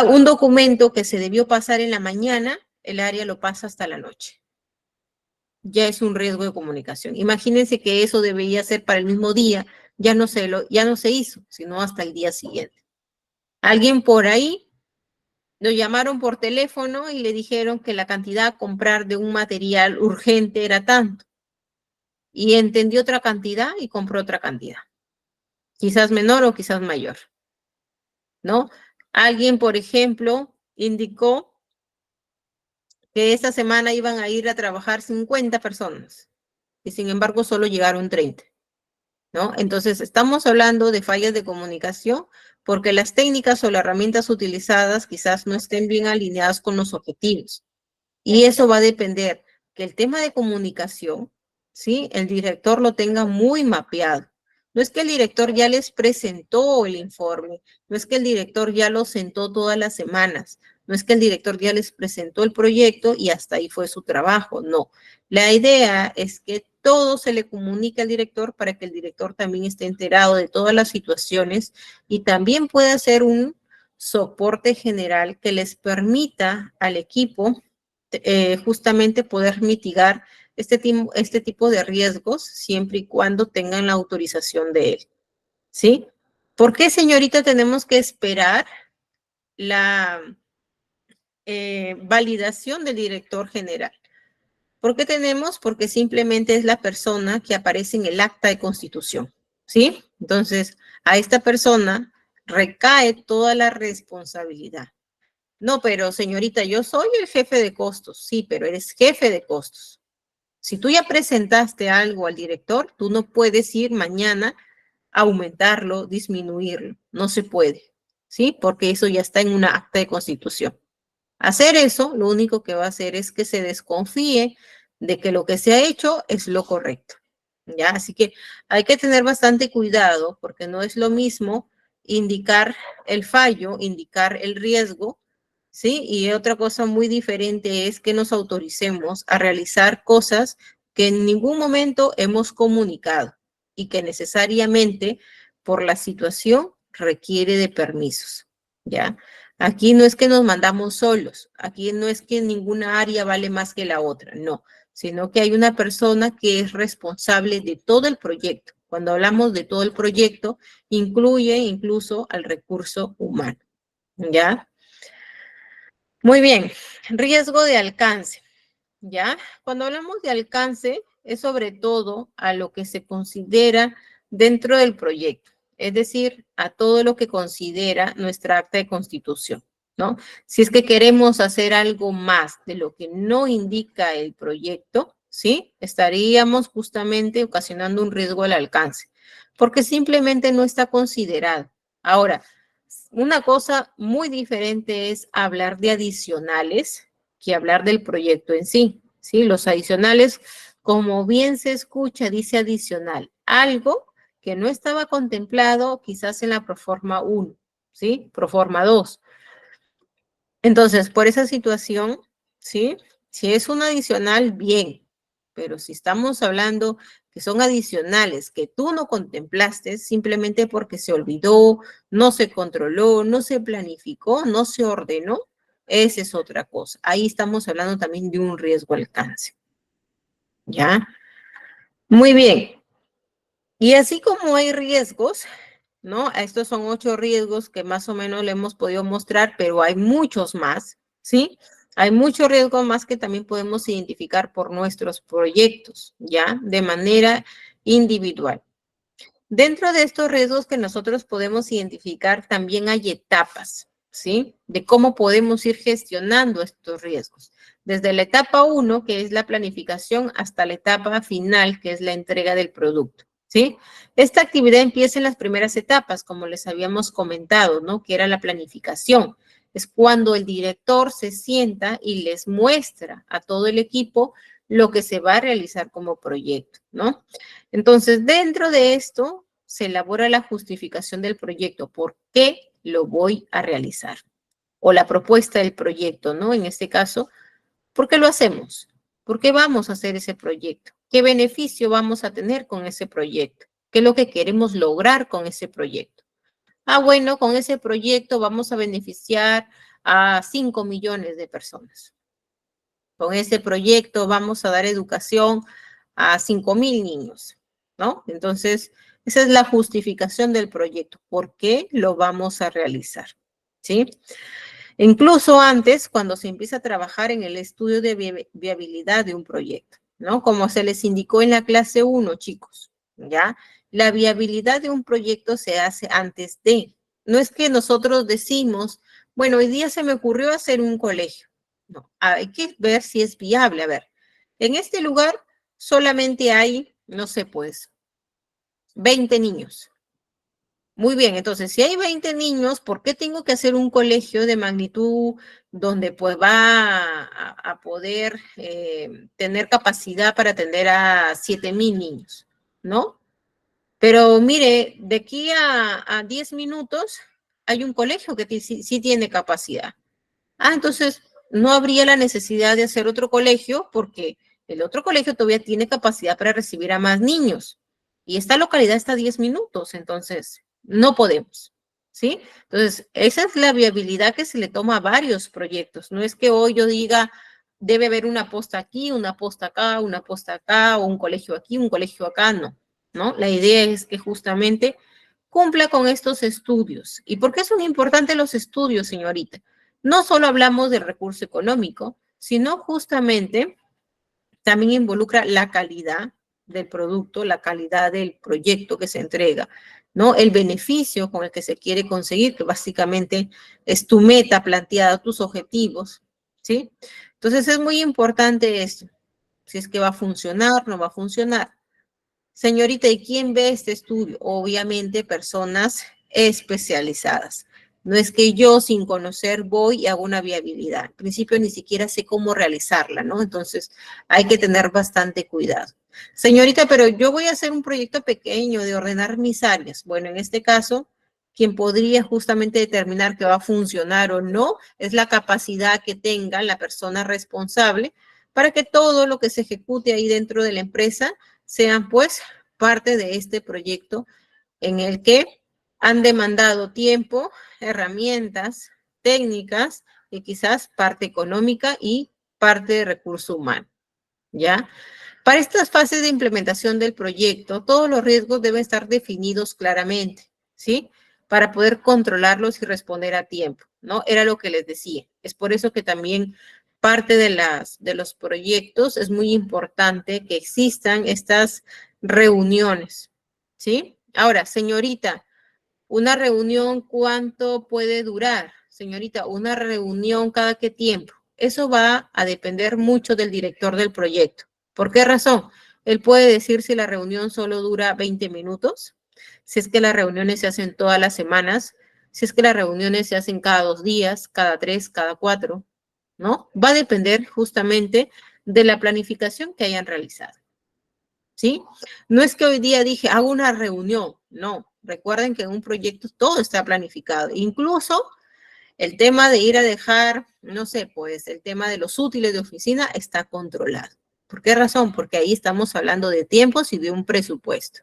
Un documento que se debió pasar en la mañana, el área lo pasa hasta la noche. Ya es un riesgo de comunicación. Imagínense que eso debería ser para el mismo día, ya no se hizo, sino hasta el día siguiente. Alguien por ahí lo llamaron por teléfono y le dijeron que la cantidad a comprar de un material urgente era tanto. Y entendió otra cantidad y compró otra cantidad. Quizás menor o quizás mayor, ¿no? Alguien, por ejemplo, indicó que esta semana iban a ir a trabajar 50 personas y sin embargo solo llegaron 30, ¿no? Entonces estamos hablando de fallas de comunicación porque las técnicas o las herramientas utilizadas quizás no estén bien alineadas con los objetivos. Y eso va a depender que el tema de comunicación, ¿sí? El director lo tenga muy mapeado. No es que el director ya les presentó el informe, no es que el director ya lo sentó todas las semanas, no es que el director ya les presentó el proyecto y hasta ahí fue su trabajo, no. La idea es que todo se le comunique al director para que el director también esté enterado de todas las situaciones y también pueda hacer un soporte general que les permita al equipo justamente poder mitigar este tipo de riesgos siempre y cuando tengan la autorización de él, ¿sí? ¿Por qué, señorita, tenemos que esperar la validación del director general? ¿Por qué tenemos? Porque simplemente es la persona que aparece en el acta de constitución, ¿sí? Entonces, a esta persona recae toda la responsabilidad. No, pero señorita, yo soy el jefe de costos. Sí, pero eres jefe de costos. Si tú ya presentaste algo al director, tú no puedes ir mañana a aumentarlo, disminuirlo. No se puede, ¿sí? Porque eso ya está en una acta de constitución. Hacer eso, lo único que va a hacer es que se desconfíe de que lo que se ha hecho es lo correcto. ¿Ya? Así que hay que tener bastante cuidado porque no es lo mismo indicar el fallo, indicar el riesgo, ¿sí? Y otra cosa muy diferente es que nos autoricemos a realizar cosas que en ningún momento hemos comunicado y que necesariamente por la situación requiere de permisos, ¿ya? Aquí no es que nos mandamos solos, aquí no es que ninguna área vale más que la otra, no, sino que hay una persona que es responsable de todo el proyecto. Cuando hablamos de todo el proyecto, incluye incluso al recurso humano, ¿ya? Muy bien, riesgo de alcance, ¿ya? Cuando hablamos de alcance, es sobre todo a lo que se considera dentro del proyecto, es decir, a todo lo que considera nuestra acta de constitución, ¿no? Si es que queremos hacer algo más de lo que no indica el proyecto, ¿sí? Estaríamos justamente ocasionando un riesgo al alcance, porque simplemente no está considerado. Ahora, una cosa muy diferente es hablar de adicionales que hablar del proyecto en sí, ¿sí? Los adicionales, como bien se escucha, dice adicional, algo que no estaba contemplado quizás en la Proforma 1, ¿sí? Proforma 2. Entonces, por esa situación, ¿sí? Si es un adicional, bien. Pero si estamos hablando que son adicionales, que tú no contemplaste simplemente porque se olvidó, no se controló, no se planificó, no se ordenó, esa es otra cosa. Ahí estamos hablando también de un riesgo alcance. ¿Ya? Muy bien. Y así como hay riesgos, ¿no? Estos son 8 riesgos que más o menos le hemos podido mostrar, pero hay muchos más, ¿sí? Hay muchos riesgos más que también podemos identificar por nuestros proyectos, ¿ya? De manera individual. Dentro de estos riesgos que nosotros podemos identificar, también hay etapas, ¿sí? De cómo podemos ir gestionando estos riesgos. Desde la etapa 1, que es la planificación, hasta la etapa final, que es la entrega del producto, ¿sí? Esta actividad empieza en las primeras etapas, como les habíamos comentado, ¿no? Que era la planificación. Es cuando el director se sienta y les muestra a todo el equipo lo que se va a realizar como proyecto, ¿no? Entonces, dentro de esto se elabora la justificación del proyecto. ¿Por qué lo voy a realizar? O la propuesta del proyecto, ¿no? En este caso, ¿por qué lo hacemos? ¿Por qué vamos a hacer ese proyecto? ¿Qué beneficio vamos a tener con ese proyecto? ¿Qué es lo que queremos lograr con ese proyecto? Ah, bueno, con ese proyecto vamos a beneficiar a 5 millones de personas. Con ese proyecto vamos a dar educación a 5,000 niños, ¿no? Entonces, esa es la justificación del proyecto. ¿Por qué lo vamos a realizar? ¿Sí? Incluso antes, cuando se empieza a trabajar en el estudio de viabilidad de un proyecto, ¿no? Como se les indicó en la clase 1, chicos, ¿ya? La viabilidad de un proyecto se hace antes de. No es que nosotros decimos, bueno, hoy día se me ocurrió hacer un colegio. No, hay que ver si es viable. A ver, en este lugar solamente hay, no sé, pues, 20 niños. Muy bien, entonces, si hay 20 niños, ¿por qué tengo que hacer un colegio de magnitud donde pues va a poder tener capacidad para atender a 7,000 niños? ¿No? Pero mire, de aquí a 10 minutos hay un colegio que sí tiene capacidad. Ah, entonces no habría la necesidad de hacer otro colegio porque el otro colegio todavía tiene capacidad para recibir a más niños. Y esta localidad está a 10 minutos, entonces no podemos, ¿sí? Entonces, esa es la viabilidad que se le toma a varios proyectos. No es que hoy yo diga, debe haber una posta aquí, una posta acá, o un colegio aquí, un colegio acá, no, ¿no? La idea es que justamente cumpla con estos estudios. ¿Y por qué son importantes los estudios, señorita? No solo hablamos del recurso económico, sino justamente también involucra la calidad del producto, la calidad del proyecto que se entrega, ¿no? El beneficio con el que se quiere conseguir, que básicamente es tu meta planteada, tus objetivos, ¿sí? Entonces es muy importante esto, si es que va a funcionar, no va a funcionar. Señorita, ¿y quién ve este estudio? Obviamente personas especializadas. No es que yo sin conocer voy y hago una viabilidad. Al principio ni siquiera sé cómo realizarla, ¿no? Entonces hay que tener bastante cuidado. Señorita, pero yo voy a hacer un proyecto pequeño de ordenar mis áreas. Bueno, en este caso, quien podría justamente determinar que va a funcionar o no es la capacidad que tenga la persona responsable para que todo lo que se ejecute ahí dentro de la empresa sean pues parte de este proyecto en el que han demandado tiempo, herramientas, técnicas y quizás parte económica y parte de recurso humano, ¿ya? Para estas fases de implementación del proyecto, todos los riesgos deben estar definidos claramente, ¿sí? Para poder controlarlos y responder a tiempo, ¿no? Era lo que les decía. Es por eso que también parte de los proyectos es muy importante que existan estas reuniones, ¿sí? Ahora, señorita, una reunión, ¿cuánto puede durar? Señorita, una reunión cada qué tiempo. Eso va a depender mucho del director del proyecto. ¿Por qué razón? Él puede decir si la reunión solo dura 20 minutos, si es que las reuniones se hacen todas las semanas, si es que las reuniones se hacen cada 2 días, cada 3, cada 4, ¿no? Va a depender justamente de la planificación que hayan realizado. ¿Sí? No es que hoy día dije, hago una reunión, no. Recuerden que en un proyecto todo está planificado. Incluso el tema de ir a dejar, no sé, pues el tema de los útiles de oficina está controlado. ¿Por qué razón? Porque ahí estamos hablando de tiempos y de un presupuesto,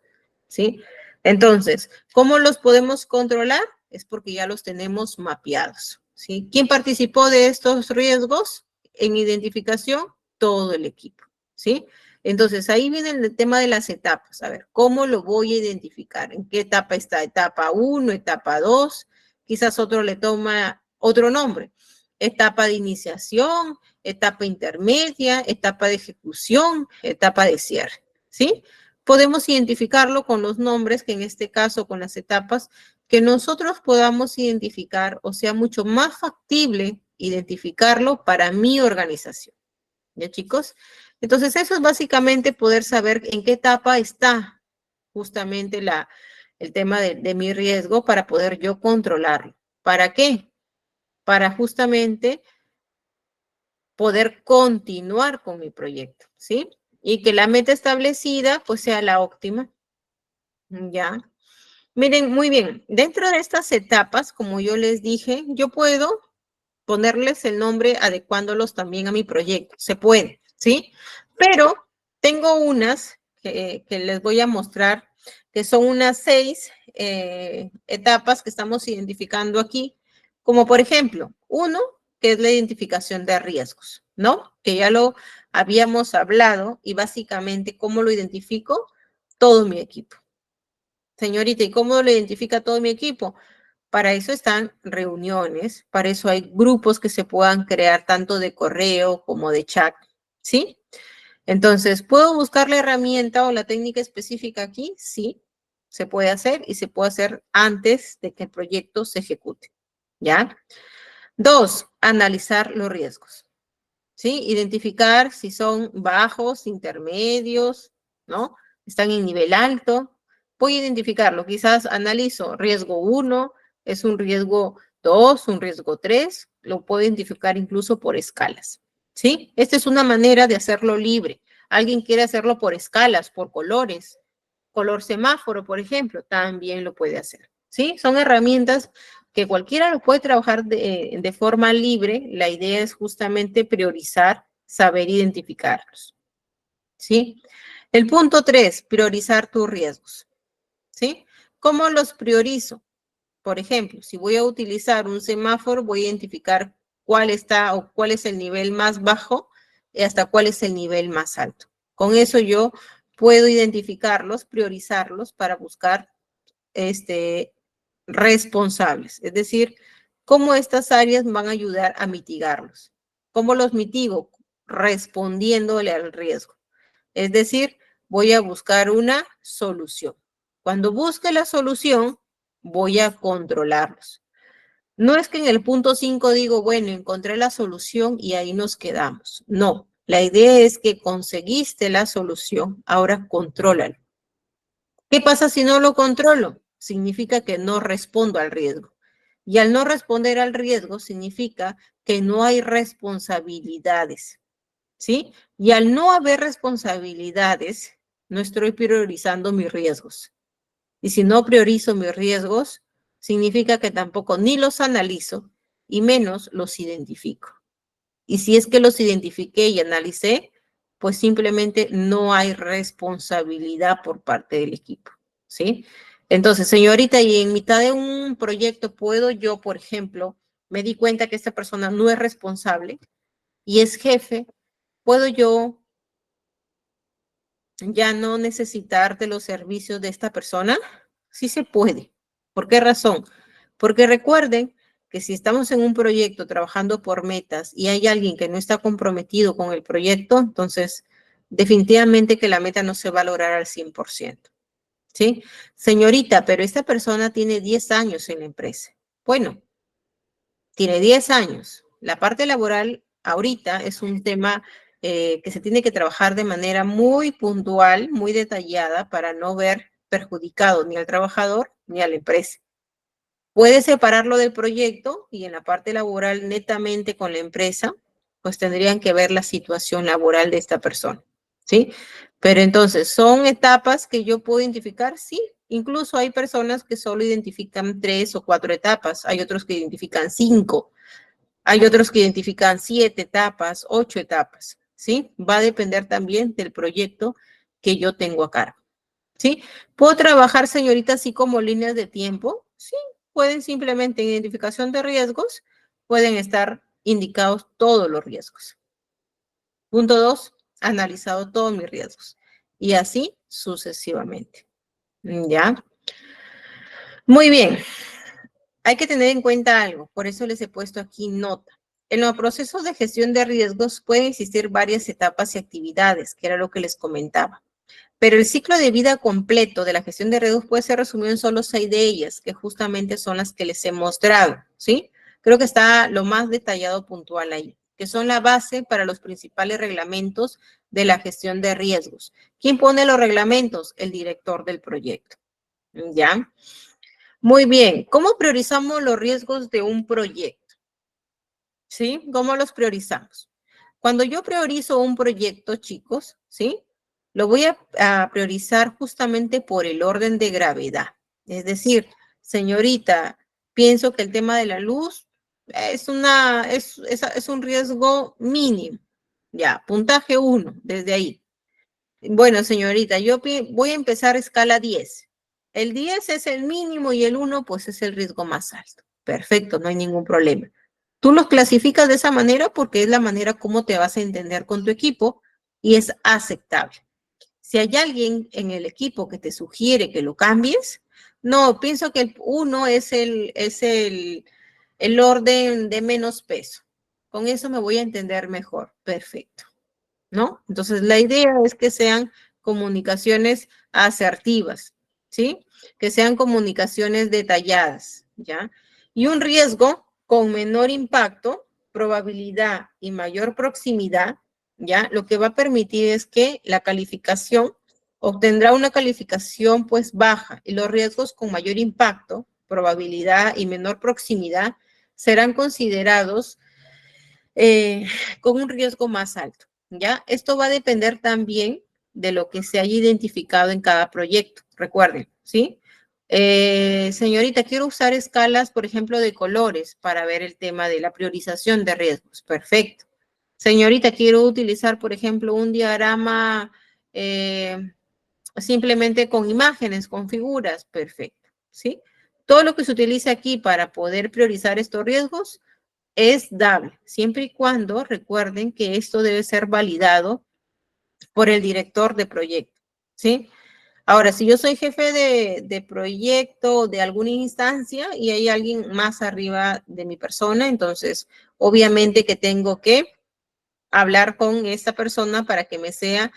¿sí? Entonces, ¿cómo los podemos controlar? Es porque ya los tenemos mapeados, ¿sí? ¿Quién participó de estos riesgos en identificación? Todo el equipo, ¿sí? Entonces, ahí viene el tema de las etapas. A ver, ¿cómo lo voy a identificar? ¿En qué etapa está? Etapa 1, etapa 2, quizás otro le toma otro nombre. Etapa de iniciación, etapa intermedia, etapa de ejecución, etapa de cierre, ¿sí? Podemos identificarlo con los nombres, que en este caso con las etapas, que nosotros podamos identificar, o sea, mucho más factible identificarlo para mi organización. ¿Ya, chicos? Entonces, eso es básicamente poder saber en qué etapa está justamente el tema de mi riesgo para poder yo controlarlo. ¿Para qué? Para justamente poder continuar con mi proyecto, ¿sí? Y que la meta establecida pues sea la óptima, ¿ya? Miren, muy bien, dentro de estas etapas, como yo les dije, yo puedo ponerles el nombre adecuándolos también a mi proyecto, se puede, ¿sí? Pero tengo unas que les voy a mostrar, que son unas 6 etapas que estamos identificando aquí, como por ejemplo, uno, que es la identificación de riesgos, ¿no? Que ya lo habíamos hablado y básicamente, ¿cómo lo identifico? Todo mi equipo. Señorita, ¿y cómo lo identifica todo mi equipo? Para eso están reuniones, para eso hay grupos que se puedan crear tanto de correo como de chat, ¿sí? Entonces, ¿puedo buscar la herramienta o la técnica específica aquí? Sí, se puede hacer y se puede hacer antes de que el proyecto se ejecute, ¿ya? 2, analizar los riesgos, ¿sí? Identificar si son bajos, intermedios, ¿no? Están en nivel alto. Voy a identificarlo. Quizás analizo riesgo 1, es un riesgo 2, un riesgo 3. Lo puedo identificar incluso por escalas, ¿sí? Esta es una manera de hacerlo libre. Alguien quiere hacerlo por escalas, por colores. Color semáforo, por ejemplo, también lo puede hacer, ¿sí? Son herramientas que cualquiera lo puede trabajar de forma libre. La idea es justamente priorizar, saber identificarlos, ¿sí? El punto 3, priorizar tus riesgos, ¿sí? ¿Cómo los priorizo? Por ejemplo, si voy a utilizar un semáforo, voy a identificar cuál está o cuál es el nivel más bajo y hasta cuál es el nivel más alto. Con eso yo puedo identificarlos, priorizarlos para buscar responsables, es decir, cómo estas áreas van a ayudar a mitigarlos. ¿Cómo los mitigo? Respondiéndole al riesgo. Es decir, voy a buscar una solución. Cuando busque la solución, voy a controlarlos. No es que en el punto 5 digo, bueno, encontré la solución y ahí nos quedamos. No, la idea es que conseguiste la solución, ahora contrólalo. ¿Qué pasa si no lo controlo? Significa que no respondo al riesgo. Y al no responder al riesgo significa que no hay responsabilidades, ¿sí? Y al no haber responsabilidades, no estoy priorizando mis riesgos. Y si no priorizo mis riesgos, significa que tampoco ni los analizo y menos los identifico. Y si es que los identifiqué y analicé, pues simplemente no hay responsabilidad por parte del equipo, ¿sí? Entonces, señorita, y en mitad de un proyecto puedo yo, por ejemplo, me di cuenta que esta persona no es responsable y es jefe, ¿puedo yo ya no necesitar de los servicios de esta persona? Sí se puede. ¿Por qué razón? Porque recuerden que si estamos en un proyecto trabajando por metas y hay alguien que no está comprometido con el proyecto, entonces definitivamente que la meta no se va a lograr al 100%. ¿Sí? Señorita, pero esta persona tiene 10 años en la empresa. Bueno, tiene 10 años. La parte laboral ahorita es un tema que se tiene que trabajar de manera muy puntual, muy detallada para no ver perjudicado ni al trabajador ni a la empresa. Puede separarlo del proyecto y en la parte laboral netamente con la empresa, pues tendrían que ver la situación laboral de esta persona, ¿sí? Pero entonces, ¿son etapas que yo puedo identificar? Sí, incluso hay personas que solo identifican 3 o 4 etapas, hay otros que identifican 5, hay otros que identifican 7 etapas, 8 etapas, ¿sí? Va a depender también del proyecto que yo tengo a cargo, ¿sí? ¿Puedo trabajar, señorita, así como líneas de tiempo? Sí, pueden simplemente en identificación de riesgos, pueden estar indicados todos los riesgos. Punto 2, analizado todos mis riesgos. Y así sucesivamente. ¿Ya? Muy bien. Hay que tener en cuenta algo, por eso les he puesto aquí nota. En los procesos de gestión de riesgos pueden existir varias etapas y actividades, que era lo que les comentaba. Pero el ciclo de vida completo de la gestión de riesgos puede ser resumido en solo 6 de ellas, que justamente son las que les he mostrado, ¿sí? Creo que está lo más detallado puntual ahí, que son la base para los principales reglamentos de la gestión de riesgos. ¿Quién pone los reglamentos? El director del proyecto, ¿ya? Muy bien. ¿Cómo priorizamos los riesgos de un proyecto? ¿Sí? ¿Cómo los priorizamos? Cuando yo priorizo un proyecto, chicos, ¿sí? Lo voy a priorizar justamente por el orden de gravedad. Es decir, señorita, pienso que el tema de la luz es un riesgo mínimo. Ya, puntaje 1, desde ahí. Bueno, señorita, yo voy a empezar escala 10. El 10 es el mínimo y el 1 pues es el riesgo más alto. Perfecto, no hay ningún problema. Tú los clasificas de esa manera porque es la manera como te vas a entender con tu equipo y es aceptable. Si hay alguien en el equipo que te sugiere que lo cambies, no, pienso que el 1 el orden de menos peso. Con eso me voy a entender mejor. Perfecto. ¿No? Entonces, la idea es que sean comunicaciones asertivas, ¿sí? Que sean comunicaciones detalladas, ¿ya? Y un riesgo con menor impacto, probabilidad y mayor proximidad, ¿ya? Lo que va a permitir es que la calificación obtendrá una calificación pues baja y los riesgos con mayor impacto, probabilidad y menor proximidad serán considerados con un riesgo más alto, ¿ya? Esto va a depender también de lo que se haya identificado en cada proyecto, recuerden, ¿sí? Señorita, quiero usar escalas, por ejemplo, de colores para ver el tema de la priorización de riesgos. Perfecto. Señorita, quiero utilizar, por ejemplo, un diagrama simplemente con imágenes, con figuras. Perfecto, ¿sí? Todo lo que se utilice aquí para poder priorizar estos riesgos es dable, siempre y cuando recuerden que esto debe ser validado por el director de proyecto, ¿sí? Ahora, si yo soy jefe de proyecto de alguna instancia y hay alguien más arriba de mi persona, entonces obviamente que tengo que hablar con esta persona para que me sea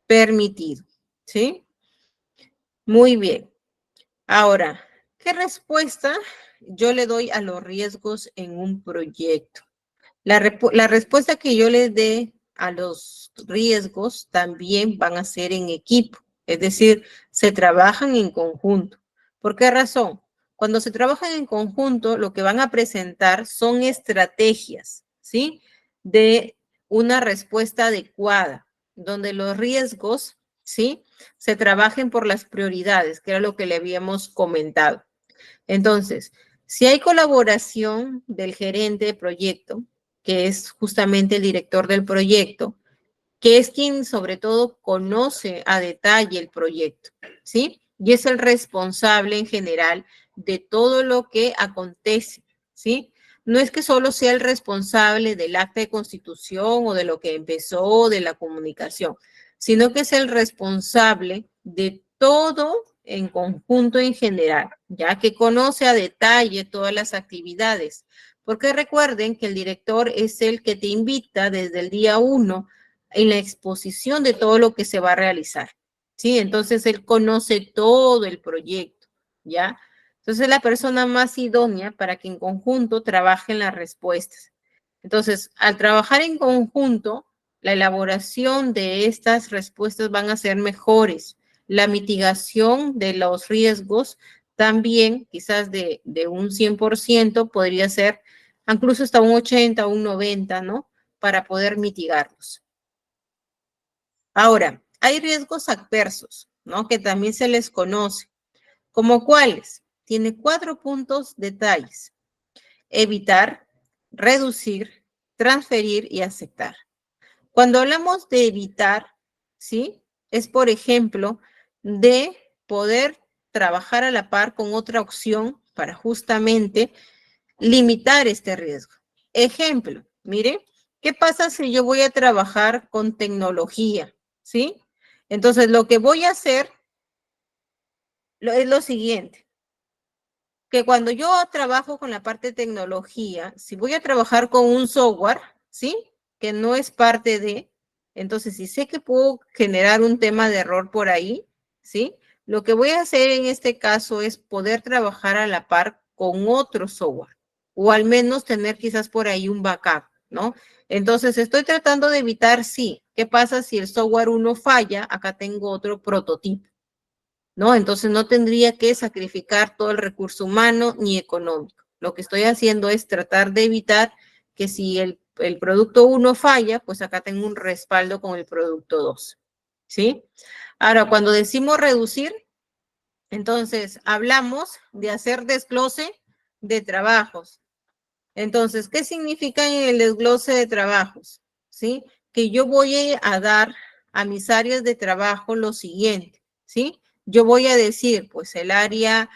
permitido, ¿sí? Muy bien. Ahora, ¿qué respuesta yo le doy a los riesgos en un proyecto? La respuesta que yo les dé a los riesgos también van a ser en equipo, es decir, se trabajan en conjunto. ¿Por qué razón? Cuando se trabajan en conjunto, lo que van a presentar son estrategias, ¿sí? De una respuesta adecuada, donde los riesgos, ¿sí? Se trabajen por las prioridades, que era lo que le habíamos comentado. Entonces, si hay colaboración del gerente de proyecto, que es justamente el director del proyecto, que es quien sobre todo conoce a detalle el proyecto, ¿sí? Y es el responsable en general de todo lo que acontece, ¿sí? No es que solo sea el responsable del acta de constitución o de lo que empezó, de la comunicación, sino que es el responsable de todo en conjunto en general, ya que conoce a detalle todas las actividades. Porque recuerden que el director es el que te invita desde el día 1 en la exposición de todo lo que se va a realizar, ¿sí? Entonces, él conoce todo el proyecto, ¿ya? Entonces, es la persona más idónea para que en conjunto trabajen las respuestas. Entonces, al trabajar en conjunto, la elaboración de estas respuestas van a ser mejores. La mitigación de los riesgos también, quizás de un 100%, podría ser incluso hasta un 80, un 90, ¿no? Para poder mitigarlos. Ahora, hay riesgos adversos, ¿no? Que también se les conoce. ¿Como cuáles? Tiene 4 puntos detalles. Evitar, reducir, transferir y aceptar. Cuando hablamos de evitar, ¿sí? Es, por ejemplo, de poder trabajar a la par con otra opción para justamente limitar este riesgo. Ejemplo, mire, ¿qué pasa si yo voy a trabajar con tecnología? ¿Sí? Entonces, lo que voy a hacer es lo siguiente, que cuando yo trabajo con la parte de tecnología, si voy a trabajar con un software, ¿sí? Que no es parte de, entonces si sé que puedo generar un tema de error por ahí, ¿sí? Lo que voy a hacer en este caso es poder trabajar a la par con otro software, o al menos tener quizás por ahí un backup, ¿no? Entonces estoy tratando de evitar, sí, ¿qué pasa si el software uno falla? Acá tengo otro prototipo, ¿no? Entonces no tendría que sacrificar todo el recurso humano ni económico. Lo que estoy haciendo es tratar de evitar que si el producto 1 falla, pues acá tengo un respaldo con el producto 2, ¿sí? Ahora, cuando decimos reducir, entonces hablamos de hacer desglose de trabajos. Entonces, ¿qué significa en el desglose de trabajos? ¿Sí? Que yo voy a dar a mis áreas de trabajo lo siguiente, ¿sí? Yo voy a decir, pues el área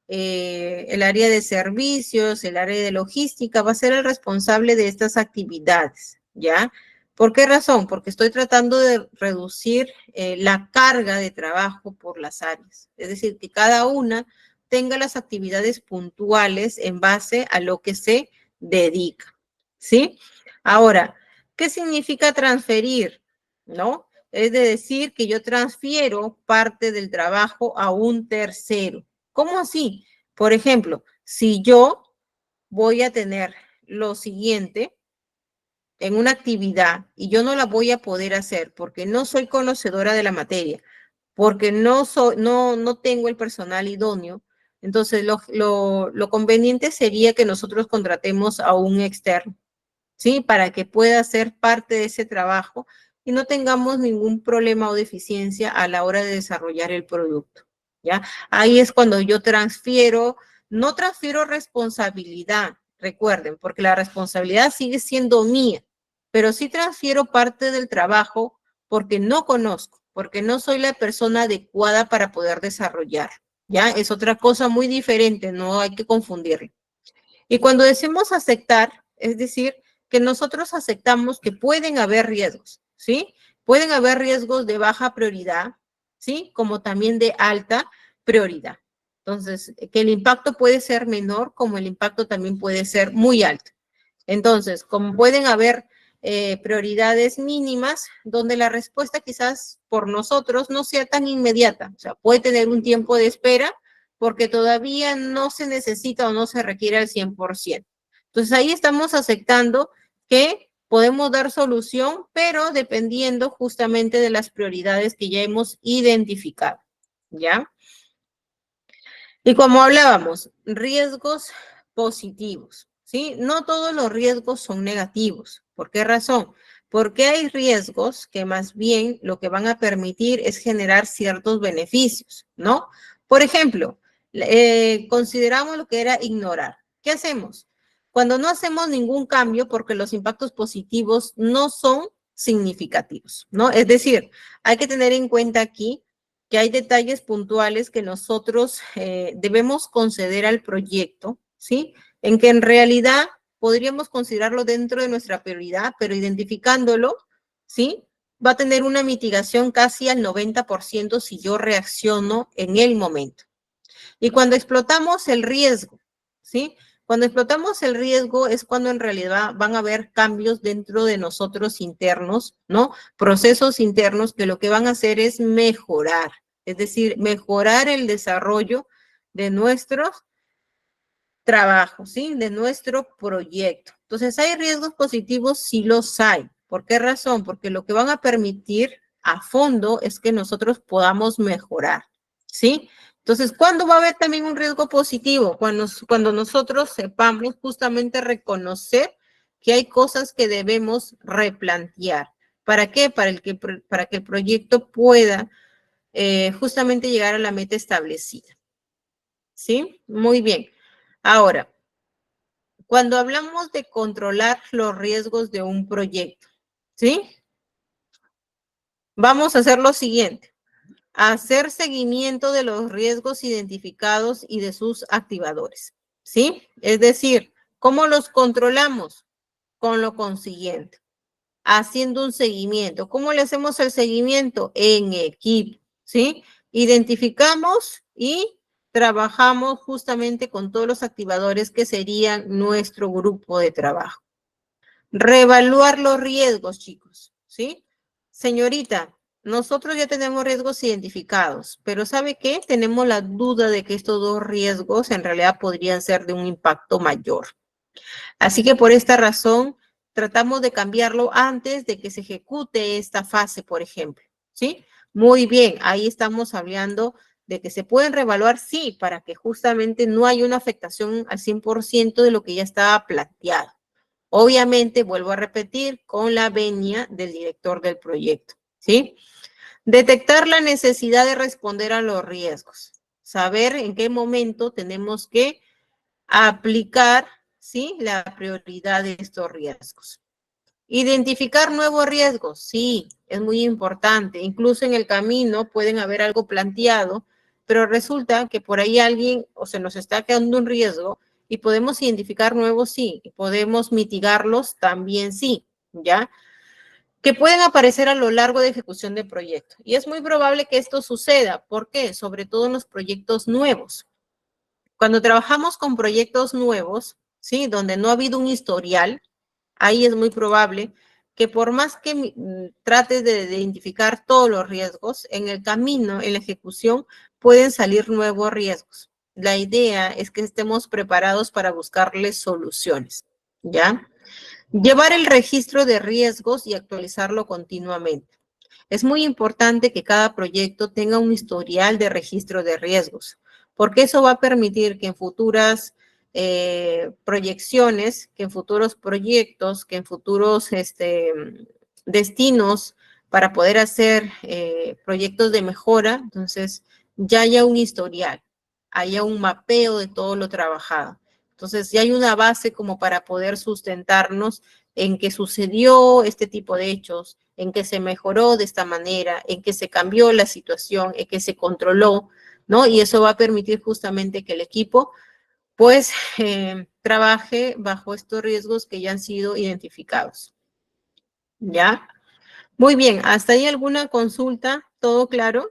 de servicios, el área de logística va a ser el responsable de estas actividades, ¿ya? ¿Por qué razón? Porque estoy tratando de reducir la carga de trabajo por las áreas. Es decir, que cada una tenga las actividades puntuales en base a lo que se dedica, ¿sí? Ahora, ¿qué significa transferir? ¿No? Es de decir que yo transfiero parte del trabajo a un tercero. ¿Cómo así? Por ejemplo, si yo voy a tener lo siguiente en una actividad y yo no la voy a poder hacer porque no soy conocedora de la materia, porque no tengo el personal idóneo, entonces lo conveniente sería que nosotros contratemos a un externo, ¿sí? Para que pueda ser parte de ese trabajo y no tengamos ningún problema o deficiencia a la hora de desarrollar el producto, ¿ya? Ahí es cuando yo no transfiero responsabilidad, recuerden, porque la responsabilidad sigue siendo mía, pero sí transfiero parte del trabajo porque no conozco, porque no soy la persona adecuada para poder desarrollar, ¿ya? Es otra cosa muy diferente, no hay que confundirlo. Y cuando decimos aceptar, es decir, que nosotros aceptamos que pueden haber riesgos, ¿sí? Pueden haber riesgos de baja prioridad, ¿sí? Como también de alta prioridad. Entonces, que el impacto puede ser menor, como el impacto también puede ser muy alto. Entonces, como pueden haber prioridades mínimas, donde la respuesta quizás por nosotros no sea tan inmediata, o sea, puede tener un tiempo de espera porque todavía no se necesita o no se requiere al 100%. Entonces, ahí estamos aceptando que podemos dar solución, pero dependiendo justamente de las prioridades que ya hemos identificado, ¿ya? Y como hablábamos, riesgos positivos, ¿sí? No todos los riesgos son negativos. ¿Por qué razón? Porque hay riesgos que más bien lo que van a permitir es generar ciertos beneficios, ¿no? Por ejemplo, consideramos lo que era ignorar. ¿Qué hacemos? Cuando no hacemos ningún cambio porque los impactos positivos no son significativos, ¿no? Es decir, hay que tener en cuenta aquí que hay detalles puntuales que nosotros debemos conceder al proyecto, ¿sí? En que en realidad podríamos considerarlo dentro de nuestra prioridad, pero identificándolo, ¿sí? Va a tener una mitigación casi al 90% si yo reacciono en el momento. Y cuando explotamos el riesgo, ¿sí? Cuando explotamos el riesgo es cuando en realidad van a haber cambios dentro de nosotros internos, ¿no? Procesos internos que lo que van a hacer es mejorar, es decir, mejorar el desarrollo de nuestros trabajos, ¿sí? De nuestro proyecto. Entonces, ¿hay riesgos positivos? Sí los hay. ¿Por qué razón? Porque lo que van a permitir a fondo es que nosotros podamos mejorar, ¿sí? Entonces, ¿cuándo va a haber también un riesgo positivo? Cuando nosotros sepamos justamente reconocer que hay cosas que debemos replantear. ¿Para qué? Para que el proyecto pueda justamente llegar a la meta establecida. ¿Sí? Muy bien. Ahora, cuando hablamos de controlar los riesgos de un proyecto, ¿sí? Vamos a hacer lo siguiente. Hacer seguimiento de los riesgos identificados y de sus activadores, ¿sí? Es decir, ¿cómo los controlamos? Con lo consiguiente, haciendo un seguimiento. ¿Cómo le hacemos el seguimiento? En equipo, ¿sí? Identificamos y trabajamos justamente con todos los activadores que serían nuestro grupo de trabajo. Reevaluar los riesgos, chicos, ¿sí? Señorita, nosotros ya tenemos riesgos identificados, pero ¿sabe qué? Tenemos la duda de que estos dos riesgos en realidad podrían ser de un impacto mayor. Así que por esta razón, tratamos de cambiarlo antes de que se ejecute esta fase, por ejemplo, ¿sí? Muy bien, ahí estamos hablando de que se pueden reevaluar, sí, para que justamente no haya una afectación al 100% de lo que ya estaba planteado. Obviamente, vuelvo a repetir, con la venia del director del proyecto, ¿sí? Detectar la necesidad de responder a los riesgos. Saber en qué momento tenemos que aplicar, ¿sí? La prioridad de estos riesgos. Identificar nuevos riesgos, sí, es muy importante. Incluso en el camino pueden haber algo planteado, pero resulta que por ahí alguien o se nos está quedando un riesgo y podemos identificar nuevos, sí, y podemos mitigarlos también, sí, ¿ya? Que pueden aparecer a lo largo de ejecución de proyecto. Y es muy probable que esto suceda. ¿Por qué? Sobre todo en los proyectos nuevos. Cuando trabajamos con proyectos nuevos, ¿sí? Donde no ha habido un historial, ahí es muy probable que por más que trates de identificar todos los riesgos, en el camino, en la ejecución, pueden salir nuevos riesgos. La idea es que estemos preparados para buscarles soluciones, ¿ya? Llevar el registro de riesgos y actualizarlo continuamente. Es muy importante que cada proyecto tenga un historial de registro de riesgos, porque eso va a permitir que en futuras proyecciones, que en futuros proyectos, que en futuros destinos para poder hacer proyectos de mejora, entonces ya haya un historial, haya un mapeo de todo lo trabajado. Entonces ya hay una base como para poder sustentarnos en que sucedió este tipo de hechos, en que se mejoró de esta manera, en que se cambió la situación, en que se controló, ¿no? Y eso va a permitir justamente que el equipo, pues, trabaje bajo estos riesgos que ya han sido identificados. ¿Ya? Muy bien, ¿hasta ahí alguna consulta? ¿Todo claro?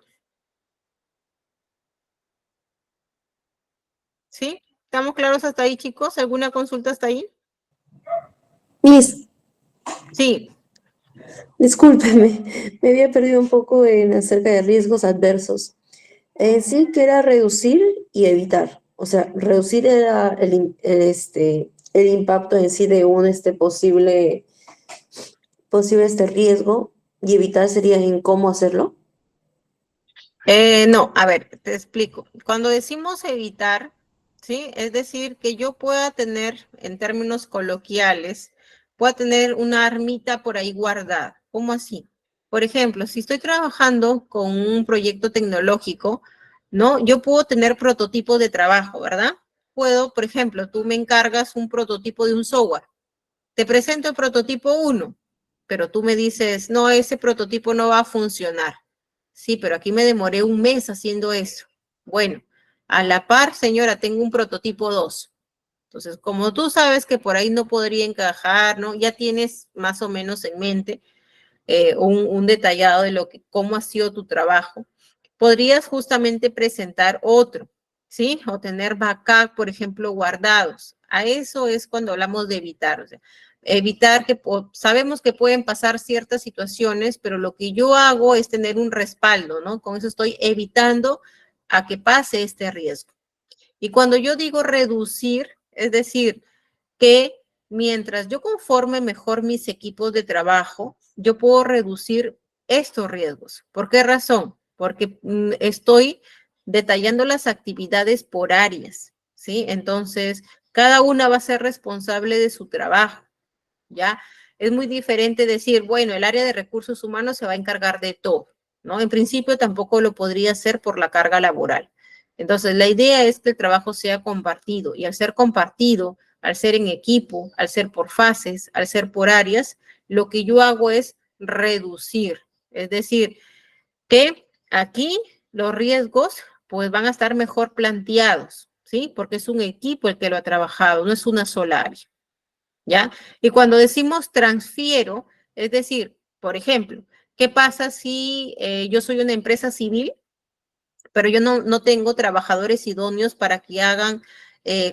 ¿Sí? ¿Estamos claros hasta ahí, chicos? ¿Alguna consulta hasta ahí? Miss, Sí. discúlpeme, me había perdido un poco en acerca de riesgos adversos. Sí que era reducir y evitar. O sea, reducir era el impacto en sí de un posible riesgo y evitar sería en cómo hacerlo. No, a ver, te explico. Cuando decimos evitar, ¿sí? Es decir, que yo pueda tener, en términos coloquiales, pueda tener una armita por ahí guardada. ¿Cómo así? Por ejemplo, si estoy trabajando con un proyecto tecnológico, ¿no? Yo puedo tener prototipos de trabajo, ¿verdad? Puedo, por ejemplo, tú me encargas un prototipo de un software. Te presento el prototipo 1, pero tú me dices, no, ese prototipo no va a funcionar. Sí, pero aquí me demoré un mes haciendo eso. Bueno, a la par, señora, tengo un prototipo 2. Entonces, como tú sabes que por ahí no podría encajar, ¿no? Ya tienes más o menos en mente un detallado de lo que, cómo ha sido tu trabajo. Podrías justamente presentar otro, ¿sí? O tener backup, por ejemplo, guardados. A eso es cuando hablamos de evitar. O sea, evitar que sabemos que pueden pasar ciertas situaciones, pero lo que yo hago es tener un respaldo, ¿no? Con eso estoy evitando a que pase este riesgo. Y cuando yo digo reducir, es decir, que mientras yo conforme mejor mis equipos de trabajo, yo puedo reducir estos riesgos. ¿Por qué razón? Porque estoy detallando las actividades por áreas, ¿sí? Entonces, cada una va a ser responsable de su trabajo, ¿ya? Es muy diferente decir, bueno, el área de recursos humanos se va a encargar de todo, ¿no? En principio tampoco lo podría hacer por la carga laboral. Entonces, la idea es que el trabajo sea compartido y al ser compartido, al ser en equipo, al ser por fases, al ser por áreas, lo que yo hago es reducir, Es decir, que aquí los riesgos pues van a estar mejor planteados, ¿sí? Porque es un equipo el que lo ha trabajado, no es una sola área, ¿ya? Y cuando decimos transfiero, es decir, por ejemplo, ¿qué pasa si yo soy una empresa civil, pero yo no tengo trabajadores idóneos para que hagan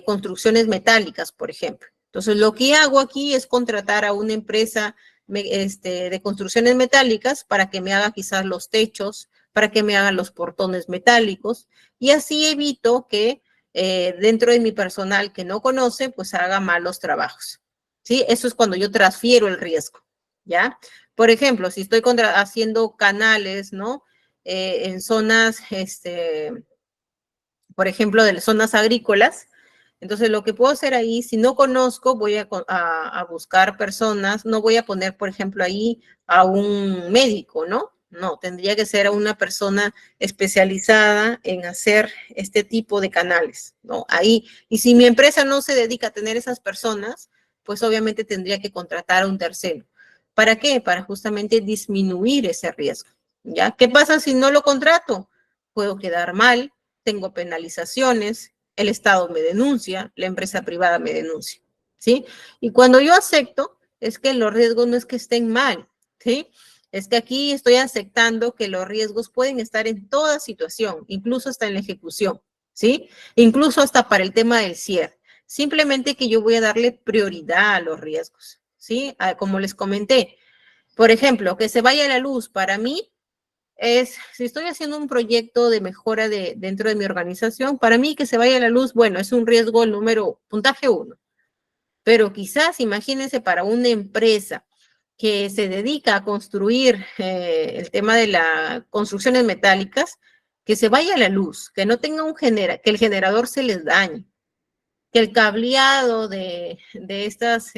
construcciones metálicas, por ejemplo? Entonces, lo que hago aquí es contratar a una empresa de construcciones metálicas para que me haga quizás los techos, para que me hagan los portones metálicos, y así evito que dentro de mi personal que no conoce, pues haga malos trabajos. ¿Sí? Eso es cuando yo transfiero el riesgo, ¿ya? Por ejemplo, si estoy haciendo canales, ¿no? En zonas, por ejemplo, de zonas agrícolas. Entonces, lo que puedo hacer ahí, si no conozco, voy a buscar personas, no voy a poner, por ejemplo, ahí a un médico, ¿no? No, tendría que ser a una persona especializada en hacer este tipo de canales, ¿no? Ahí, y si mi empresa no se dedica a tener esas personas, pues obviamente tendría que contratar a un tercero. ¿Para qué? Para justamente disminuir ese riesgo, ¿ya? ¿Qué pasa si no lo contrato? Puedo quedar mal, tengo penalizaciones, el Estado me denuncia, la empresa privada me denuncia, ¿sí? Y cuando yo acepto, es que los riesgos no es que estén mal, ¿sí? Es que aquí estoy aceptando que los riesgos pueden estar en toda situación, incluso hasta en la ejecución, ¿sí? Incluso hasta para el tema del cierre. Simplemente que yo voy a darle prioridad a los riesgos, ¿sí? Como les comenté, por ejemplo, que se vaya la luz para mí si estoy haciendo un proyecto de mejora dentro de mi organización, para mí que se vaya la luz, bueno, es un riesgo puntaje 1. Pero quizás, imagínense, para una empresa que se dedica a construir el tema de las construcciones metálicas, que se vaya la luz, que no tenga que el generador se les dañe, que el cableado de estas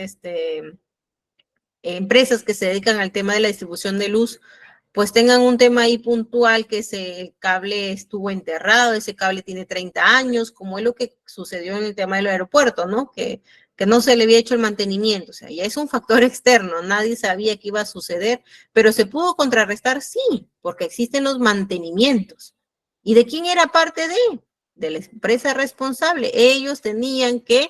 empresas que se dedican al tema de la distribución de luz, pues tengan un tema ahí puntual, que ese cable estuvo enterrado, ese cable tiene 30 años, como es lo que sucedió en el tema del aeropuerto, ¿no? Que no se le había hecho el mantenimiento, o sea, ya es un factor externo, nadie sabía que iba a suceder, pero se pudo contrarrestar, sí, porque existen los mantenimientos. ¿Y de quién era parte de? De la empresa responsable. Ellos tenían que,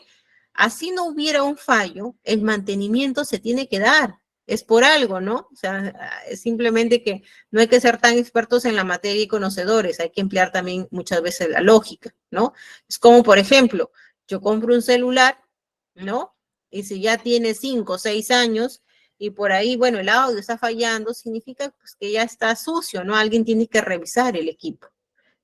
así no hubiera un fallo, el mantenimiento se tiene que dar. Es por algo, ¿no? O sea, es simplemente que no hay que ser tan expertos en la materia y conocedores, hay que emplear también muchas veces la lógica, ¿no? Es como, por ejemplo, yo compro un celular, ¿no? Y si ya tiene 5 o 6 años y por ahí, bueno, el audio está fallando, significa pues, que ya está sucio, ¿no? Alguien tiene que revisar el equipo.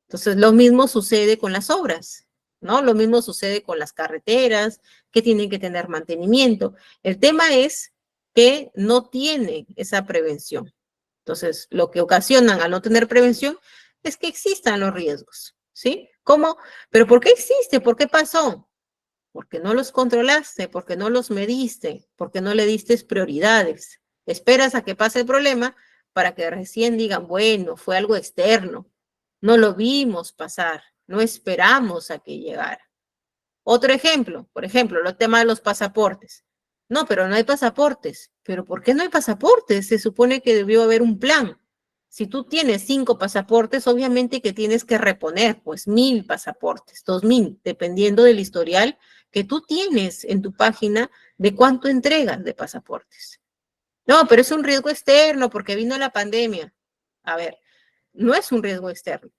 Entonces, lo mismo sucede con las obras, ¿no? Lo mismo sucede con las carreteras, que tienen que tener mantenimiento. El tema es que no tienen esa prevención. Entonces, lo que ocasionan al no tener prevención es que existan los riesgos, ¿sí? ¿Cómo? ¿Pero por qué existe? ¿Por qué pasó? Porque no los controlaste, porque no los mediste, porque no le diste prioridades. Esperas a que pase el problema para que recién digan, bueno, fue algo externo, no lo vimos pasar, no esperamos a que llegara. Otro ejemplo, por ejemplo, el tema de los pasaportes. No, pero no hay pasaportes. ¿Pero por qué no hay pasaportes? Se supone que debió haber un plan. Si tú tienes 5 pasaportes, obviamente que tienes que reponer, pues 1000 pasaportes, 2000, dependiendo del historial que tú tienes en tu página de cuánto entregas de pasaportes. No, pero es un riesgo externo porque vino la pandemia. A ver, no es un riesgo externo.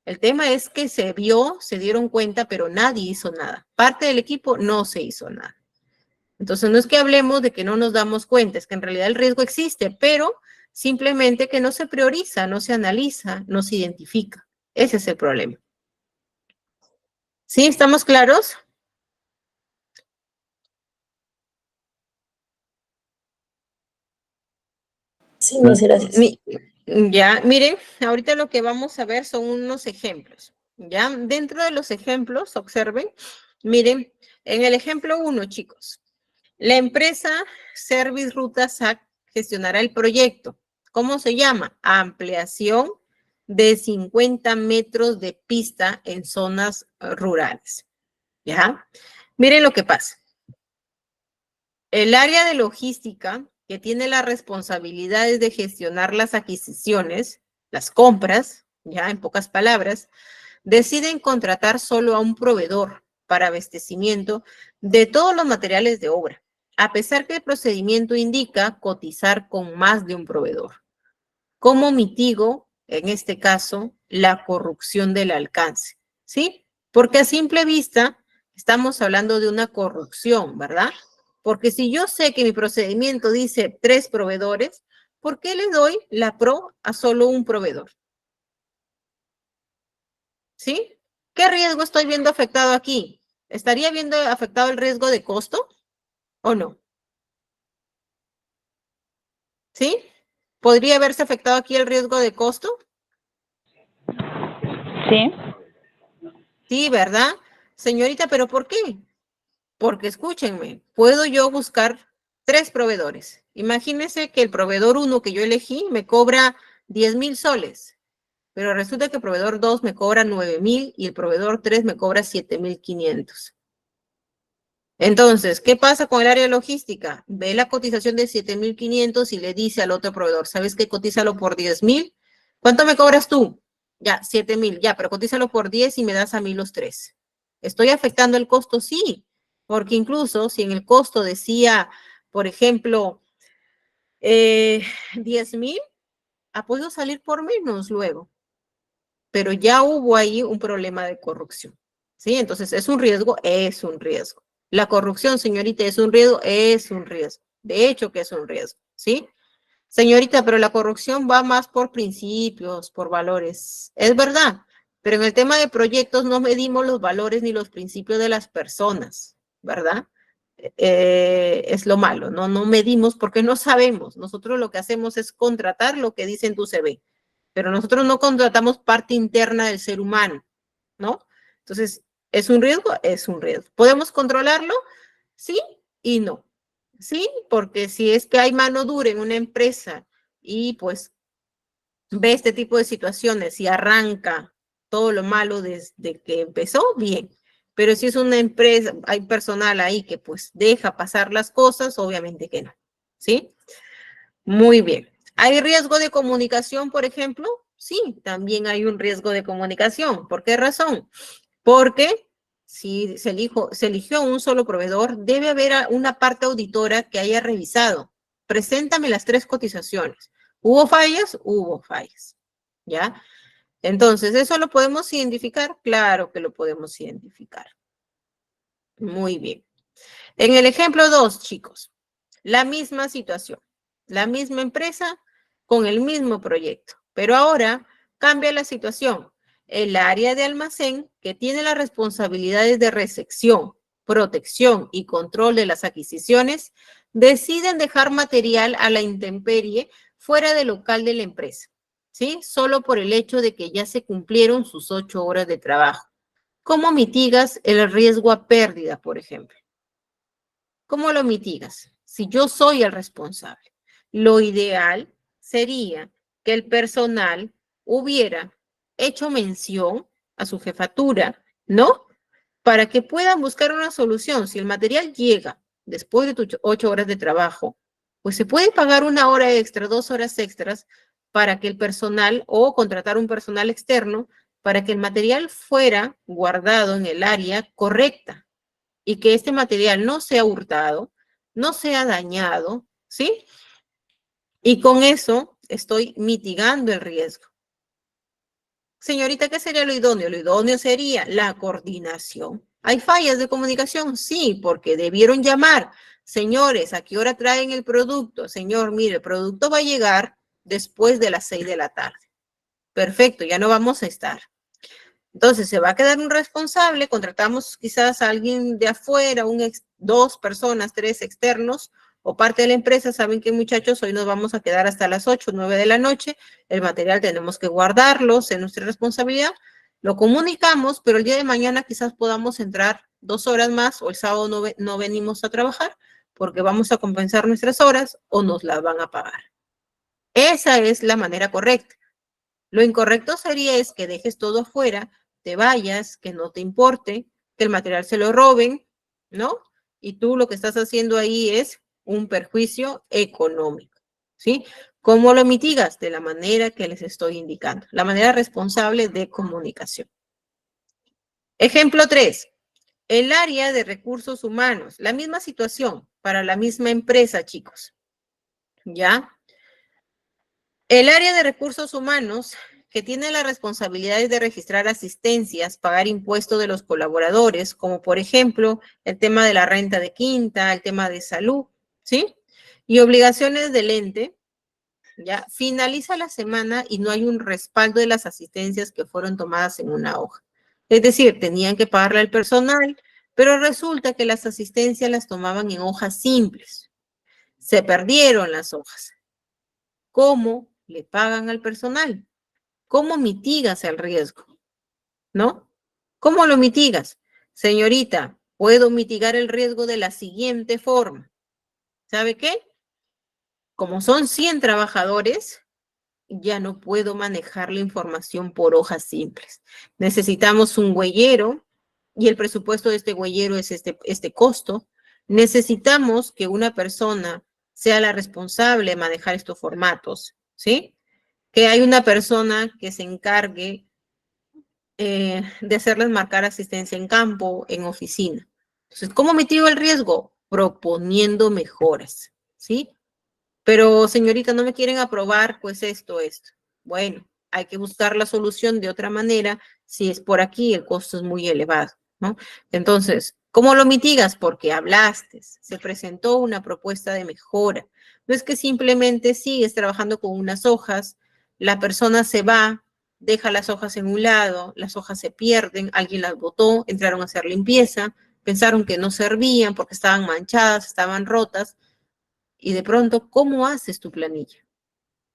El tema es que se vio, se dieron cuenta, pero nadie hizo nada. Parte del equipo no se hizo nada. Entonces, no es que hablemos de que no nos damos cuenta, es que en realidad el riesgo existe, pero simplemente que no se prioriza, no se analiza, no se identifica. Ese es el problema. ¿Sí? ¿Estamos claros? Sí, muchas gracias. Ya, miren, ahorita lo que vamos a ver son unos ejemplos. Ya, dentro de los ejemplos, observen, miren, en el ejemplo 1, chicos, la empresa Service Ruta SAC gestionará el proyecto. ¿Cómo se llama? Ampliación de 50 metros de pista en zonas rurales. ¿Ya? Miren lo que pasa. El área de logística que tiene las responsabilidades de gestionar las adquisiciones, las compras, ya en pocas palabras, deciden contratar solo a un proveedor para abastecimiento de todos los materiales de obra, a pesar que el procedimiento indica cotizar con más de un proveedor. ¿Cómo mitigo, en este caso, la corrupción del alcance? ¿Sí? Porque a simple vista estamos hablando de una corrupción, ¿verdad? Porque si yo sé que mi procedimiento dice 3 proveedores, ¿por qué le doy la PRO a solo un proveedor? ¿Sí? ¿Qué riesgo estoy viendo afectado aquí? ¿Estaría viendo afectado el riesgo de costo o no? ¿Sí? ¿Podría haberse afectado aquí el riesgo de costo? Sí, Sí, ¿verdad? Señorita, ¿pero por qué? Porque escúchenme, puedo yo buscar 3 proveedores. Imagínense que el proveedor 1 que yo elegí me cobra 10,000 soles, pero resulta que el proveedor 2 me cobra 9,000 y el proveedor 3 me cobra 7,500. Entonces, ¿qué pasa con el área logística? Ve la cotización de 7,500 y le dice al otro proveedor, ¿sabes qué? Cotízalo por 10,000. ¿Cuánto me cobras tú? Ya, 7,000, ya, pero cotízalo por 10 y me das a mí los 3. ¿Estoy afectando el costo? Sí, porque incluso si en el costo decía, por ejemplo, 10,000, ha podido salir por menos luego, pero ya hubo ahí un problema de corrupción. ¿Sí? Entonces, ¿es un riesgo? Es un riesgo. La corrupción, señorita, ¿es un riesgo? Es un riesgo. De hecho que es un riesgo, ¿sí? Señorita, pero la corrupción va más por principios, por valores. Es verdad, pero en el tema de proyectos no medimos los valores ni los principios de las personas, ¿verdad? Es lo malo, ¿no? No medimos porque no sabemos. Nosotros lo que hacemos es contratar lo que dice en tu CV, pero nosotros no contratamos parte interna del ser humano, ¿no? Entonces, ¿es un riesgo? Es un riesgo. ¿Podemos controlarlo? Sí y no. Sí, porque si es que hay mano dura en una empresa y pues ve este tipo de situaciones y arranca todo lo malo desde que empezó, bien. Pero si es una empresa, hay personal ahí que pues deja pasar las cosas, obviamente que no. ¿Sí? Muy bien. ¿Hay riesgo de comunicación, por ejemplo? Sí, también hay un riesgo de comunicación. ¿Por qué razón? Porque si se eligió un solo proveedor, debe haber una parte auditora que haya revisado. Preséntame las 3 cotizaciones. ¿Hubo fallas? Hubo fallas. ¿Ya? Entonces, ¿eso lo podemos identificar? Claro que lo podemos identificar. Muy bien. En el ejemplo 2, chicos, la misma situación, la misma empresa con el mismo proyecto, pero ahora cambia la situación. El área de almacén, que tiene las responsabilidades de recepción, protección y control de las adquisiciones, deciden dejar material a la intemperie fuera del local de la empresa, ¿sí? Solo por el hecho de que ya se cumplieron sus 8 horas de trabajo. ¿Cómo mitigas el riesgo a pérdida, por ejemplo? ¿Cómo lo mitigas? Si yo soy el responsable, lo ideal sería que el personal hubiera hecho mención a su jefatura, ¿no? Para que puedan buscar una solución. Si el material llega después de tus 8 horas de trabajo, pues se puede pagar 1 hora extra, 2 horas extras para que el personal o contratar un personal externo para que el material fuera guardado en el área correcta y que este material no sea hurtado, no sea dañado, ¿sí? Y con eso estoy mitigando el riesgo. Señorita, ¿qué sería lo idóneo? Lo idóneo sería la coordinación. ¿Hay fallas de comunicación? Sí, porque debieron llamar. Señores, ¿a qué hora traen el producto? Señor, mire, el producto va a llegar después de las 6 de la tarde. Perfecto, ya no vamos a estar. Entonces, se va a quedar un responsable, contratamos quizás a alguien de afuera, 2 personas, 3 externos, o parte de la empresa, saben que muchachos, hoy nos vamos a quedar hasta las 8, 9 de la noche, el material tenemos que guardarlos, es nuestra responsabilidad, lo comunicamos, pero el día de mañana quizás podamos entrar 2 horas más, o el sábado no venimos a trabajar, porque vamos a compensar nuestras horas, o nos las van a pagar. Esa es la manera correcta. Lo incorrecto sería es que dejes todo afuera, te vayas, que no te importe, que el material se lo roben, ¿no? Y tú lo que estás haciendo ahí es un perjuicio económico, ¿sí? ¿Cómo lo mitigas? De la manera que les estoy indicando, la manera responsable de comunicación. Ejemplo 3. El área de recursos humanos, la misma situación para la misma empresa, chicos. ¿Ya? El área de recursos humanos que tiene las responsabilidades de registrar asistencias, pagar impuestos de los colaboradores, como por ejemplo el tema de la renta de quinta, el tema de salud, ¿sí? Y obligaciones del ente, ¿ya? Finaliza la semana y no hay un respaldo de las asistencias que fueron tomadas en una hoja. Es decir, tenían que pagarle al personal, pero resulta que las asistencias las tomaban en hojas simples. Se perdieron las hojas. ¿Cómo le pagan al personal? ¿Cómo mitigas el riesgo? ¿No? ¿Cómo lo mitigas? Señorita, puedo mitigar el riesgo de la siguiente forma. ¿Sabe qué? Como son 100 trabajadores, ya no puedo manejar la información por hojas simples. Necesitamos un huellero y el presupuesto de este huellero es este costo. Necesitamos que una persona sea la responsable de manejar estos formatos, ¿sí? Que hay una persona que se encargue de hacerles marcar asistencia en campo, en oficina. Entonces, ¿cómo mitigo el riesgo? Proponiendo mejoras, ¿sí? Pero, señorita, no me quieren aprobar, pues esto. Bueno, hay que buscar la solución de otra manera. Si es por aquí, el costo es muy elevado, ¿no? Entonces, ¿cómo lo mitigas? Porque hablaste, se presentó una propuesta de mejora. No es que simplemente sigues trabajando con unas hojas, la persona se va, deja las hojas en un lado, las hojas se pierden, alguien las botó, entraron a hacer limpieza, pensaron que no servían porque estaban manchadas, estaban rotas, y de pronto, ¿cómo haces tu planilla?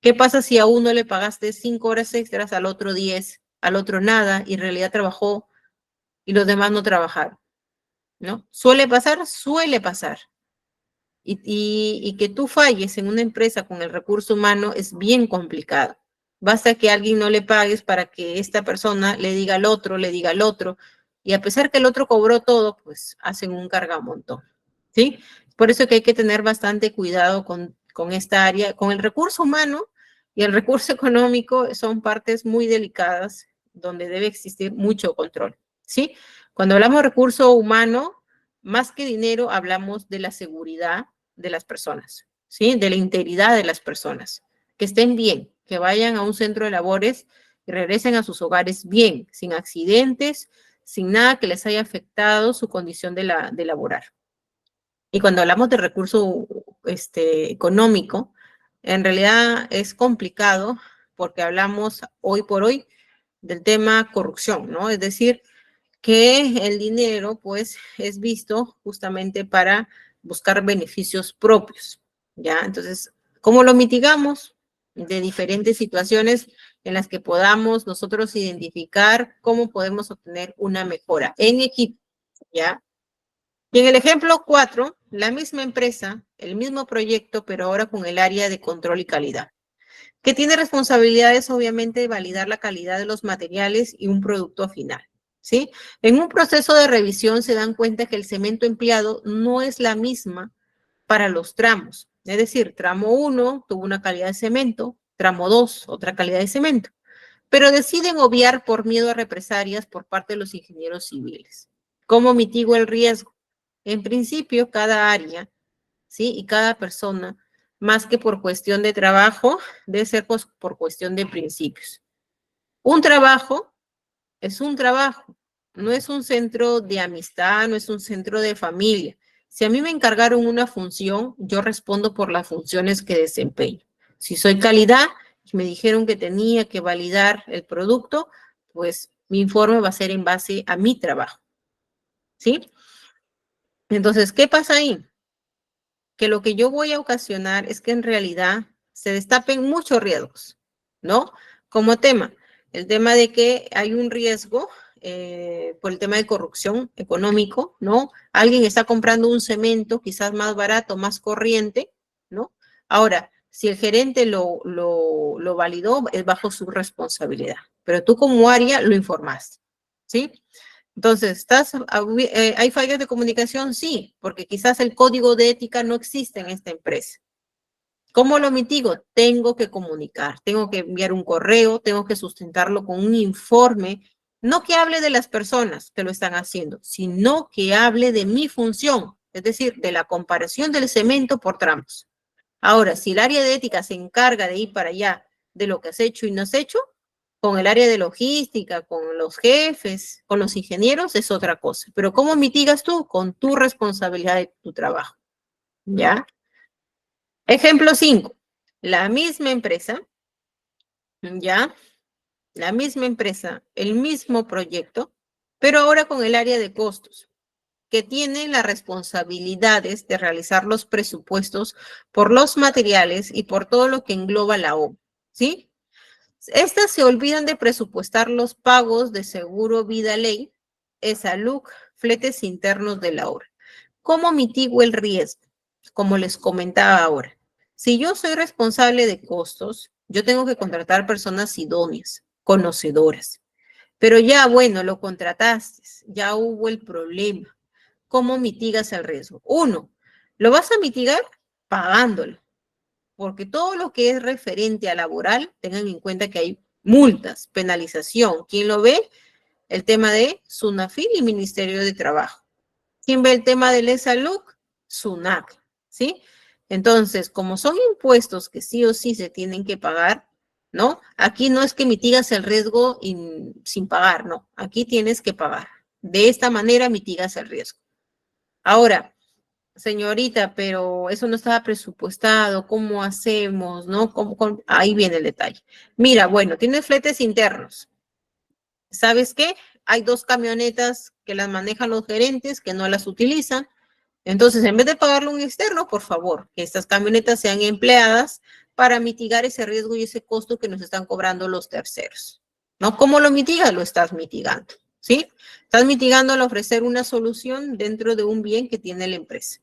¿Qué pasa si a uno le pagaste 5 horas extras, al otro 10, al otro nada, y en realidad trabajó y los demás no trabajaron? ¿No? Suele pasar, suele pasar. Y que tú falles en una empresa con el recurso humano es bien complicado. Basta que a alguien no le pagues para que esta persona le diga al otro, le diga al otro, y a pesar que el otro cobró todo, pues hacen un cargamontón, ¿sí? Por eso que hay que tener bastante cuidado con esta área, con el recurso humano y el recurso económico son partes muy delicadas donde debe existir mucho control, ¿sí? Cuando hablamos de recurso humano, más que dinero, hablamos de la seguridad de las personas, ¿sí? De la integridad de las personas, que estén bien, que vayan a un centro de labores y regresen a sus hogares bien, sin accidentes, sin nada que les haya afectado su condición de laborar. Y cuando hablamos de recurso económico, en realidad es complicado porque hablamos hoy por hoy del tema corrupción, ¿no? Es decir, que el dinero pues es visto justamente para buscar beneficios propios, ¿ya? Entonces, ¿cómo lo mitigamos? De diferentes situaciones en las que podamos nosotros identificar cómo podemos obtener una mejora en equipo, ¿ya? Y en el ejemplo 4, la misma empresa, el mismo proyecto, pero ahora con el área de control y calidad, que tiene responsabilidades, obviamente, de validar la calidad de los materiales y un producto final, ¿sí? En un proceso de revisión se dan cuenta que el cemento empleado no es la misma para los tramos. Es decir, tramo 1 tuvo una calidad de cemento, tramo 2 otra calidad de cemento, pero deciden obviar por miedo a represalias por parte de los ingenieros civiles. ¿Cómo mitigo el riesgo? En principio, cada área, ¿sí? Y cada persona, más que por cuestión de trabajo, debe ser por cuestión de principios. Un trabajo es un trabajo, no es un centro de amistad, no es un centro de familia. Si a mí me encargaron una función, yo respondo por las funciones que desempeño. Si soy calidad y me dijeron que tenía que validar el producto, pues mi informe va a ser en base a mi trabajo, ¿sí? Entonces, ¿qué pasa ahí? Que lo que yo voy a ocasionar es que en realidad se destapen muchos riesgos, ¿no? Como tema, el tema de que hay un riesgo por el tema de corrupción económico, ¿no? Alguien está comprando un cemento quizás más barato, más corriente, ¿no? Ahora, si el gerente lo validó, es bajo su responsabilidad, pero tú como área lo informaste, ¿sí? Entonces, ¿hay fallas de comunicación? Sí, porque quizás el código de ética no existe en esta empresa. ¿Cómo lo mitigo? Tengo que comunicar, tengo que enviar un correo, tengo que sustentarlo con un informe, no que hable de las personas que lo están haciendo, sino que hable de mi función, es decir, de la comparación del cemento por tramos. Ahora, si el área de ética se encarga de ir para allá de lo que has hecho y no has hecho, con el área de logística, con los jefes, con los ingenieros, es otra cosa. Pero ¿cómo mitigas tú? Con tu responsabilidad de tu trabajo. ¿Ya? Ejemplo 5. La misma empresa, ¿ya? La misma empresa, el mismo proyecto, pero ahora con el área de costos, que tiene las responsabilidades de realizar los presupuestos por los materiales y por todo lo que engloba la obra, ¿sí? Estas se olvidan de presupuestar los pagos de seguro vida ley, salud, fletes internos de la obra. ¿Cómo mitigo el riesgo? Como les comentaba ahora, si yo soy responsable de costos, yo tengo que contratar personas idóneas, conocedoras. Pero ya, bueno, lo contrataste, ya hubo el problema. ¿Cómo mitigas el riesgo? Uno, lo vas a mitigar pagándolo, porque todo lo que es referente a laboral, tengan en cuenta que hay multas, penalización. ¿Quién lo ve? El tema de SUNAFIL y Ministerio de Trabajo. ¿Quién ve el tema de salud? SUNAT, ¿sí? Entonces, como son impuestos que sí o sí se tienen que pagar, ¿no? Aquí no es que mitigas el riesgo sin pagar, no. Aquí tienes que pagar. De esta manera mitigas el riesgo. Ahora, señorita, pero eso no estaba presupuestado, ¿cómo hacemos? ¿No? Ahí viene el detalle. Mira, bueno, tienes fletes internos. ¿Sabes qué? Hay 2 camionetas que las manejan los gerentes que no las utilizan. Entonces, en vez de pagarle un externo, por favor, que estas camionetas sean empleadas para mitigar ese riesgo y ese costo que nos están cobrando los terceros. ¿No? ¿Cómo lo mitigas? Lo estás mitigando, ¿sí? Estás mitigando al ofrecer una solución dentro de un bien que tiene la empresa.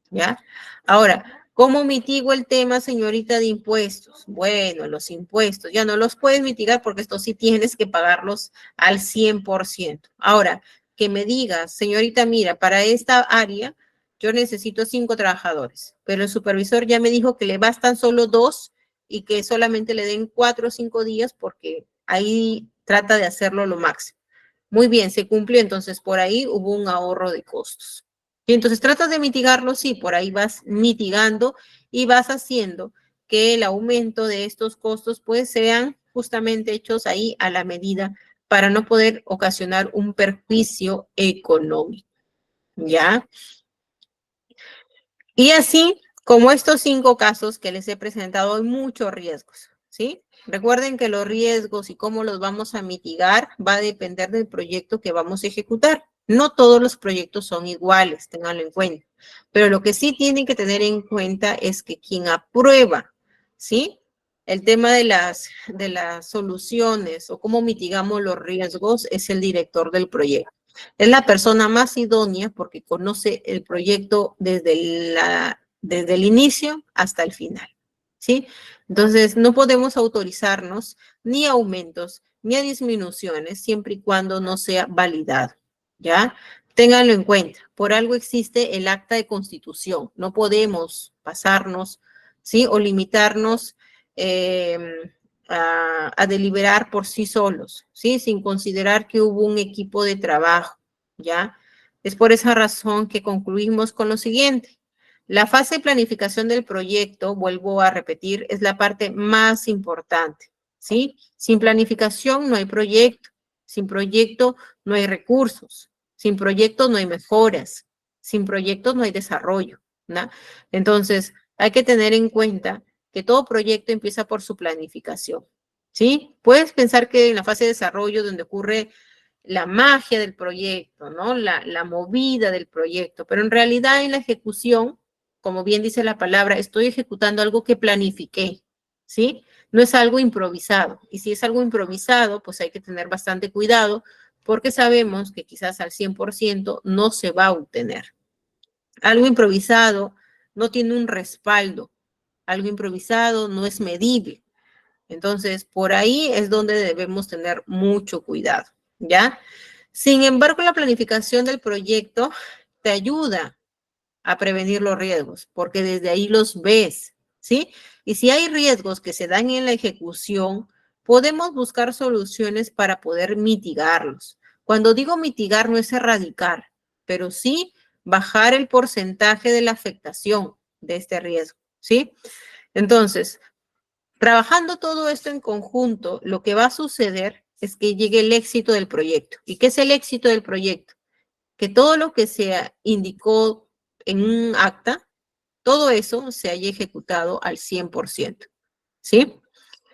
¿Ya? Ahora, ¿cómo mitigo el tema, señorita, de impuestos? Bueno, los impuestos ya no los puedes mitigar porque estos sí tienes que pagarlos al 100%. Ahora, que me digas, señorita, mira, para esta área yo necesito 5 trabajadores, pero el supervisor ya me dijo que le bastan solo 2 y que solamente le den 4 o 5 días porque ahí trata de hacerlo lo máximo. Muy bien, se cumplió, entonces por ahí hubo un ahorro de costos. Y entonces tratas de mitigarlo, sí, por ahí vas mitigando y vas haciendo que el aumento de estos costos pues sean justamente hechos ahí a la medida para no poder ocasionar un perjuicio económico, ¿ya? Y así, como estos 5 casos que les he presentado, hay muchos riesgos, ¿sí? Recuerden que los riesgos y cómo los vamos a mitigar va a depender del proyecto que vamos a ejecutar. No todos los proyectos son iguales, ténganlo en cuenta. Pero lo que sí tienen que tener en cuenta es que quien aprueba, ¿sí? El tema de las soluciones o cómo mitigamos los riesgos es el director del proyecto. Es la persona más idónea porque conoce el proyecto desde el inicio hasta el final, ¿sí? Entonces, no podemos autorizarnos ni a aumentos ni a disminuciones siempre y cuando no sea validado, ¿ya? Ténganlo en cuenta, por algo existe el acta de constitución, no podemos pasarnos, ¿sí? O limitarnos a deliberar por sí solos, ¿sí? Sin considerar que hubo un equipo de trabajo, ¿ya? Es por esa razón que concluimos con lo siguiente. La fase de planificación del proyecto, vuelvo a repetir, es la parte más importante, ¿sí? Sin planificación no hay proyecto, sin proyecto no hay recursos, sin proyecto no hay mejoras, sin proyecto no hay desarrollo, ¿no? Entonces, hay que tener en cuenta que todo proyecto empieza por su planificación, ¿sí? Puedes pensar que en la fase de desarrollo, donde ocurre la magia del proyecto, ¿no? La movida del proyecto, pero en realidad en la ejecución, como bien dice la palabra, estoy ejecutando algo que planifiqué, ¿sí? No es algo improvisado. Y si es algo improvisado, pues hay que tener bastante cuidado porque sabemos que quizás al 100% no se va a obtener. Algo improvisado no tiene un respaldo. Algo improvisado no es medible. Entonces, por ahí es donde debemos tener mucho cuidado, ¿ya? Sin embargo, la planificación del proyecto te ayuda a prevenir los riesgos, porque desde ahí los ves, ¿sí? Y si hay riesgos que se dan en la ejecución, podemos buscar soluciones para poder mitigarlos. Cuando digo mitigar no es erradicar, pero sí bajar el porcentaje de la afectación de este riesgo, ¿sí? Entonces, trabajando todo esto en conjunto, lo que va a suceder es que llegue el éxito del proyecto. ¿Y qué es el éxito del proyecto? Que todo lo que se indicó en un acta, todo eso se haya ejecutado al 100%, ¿sí?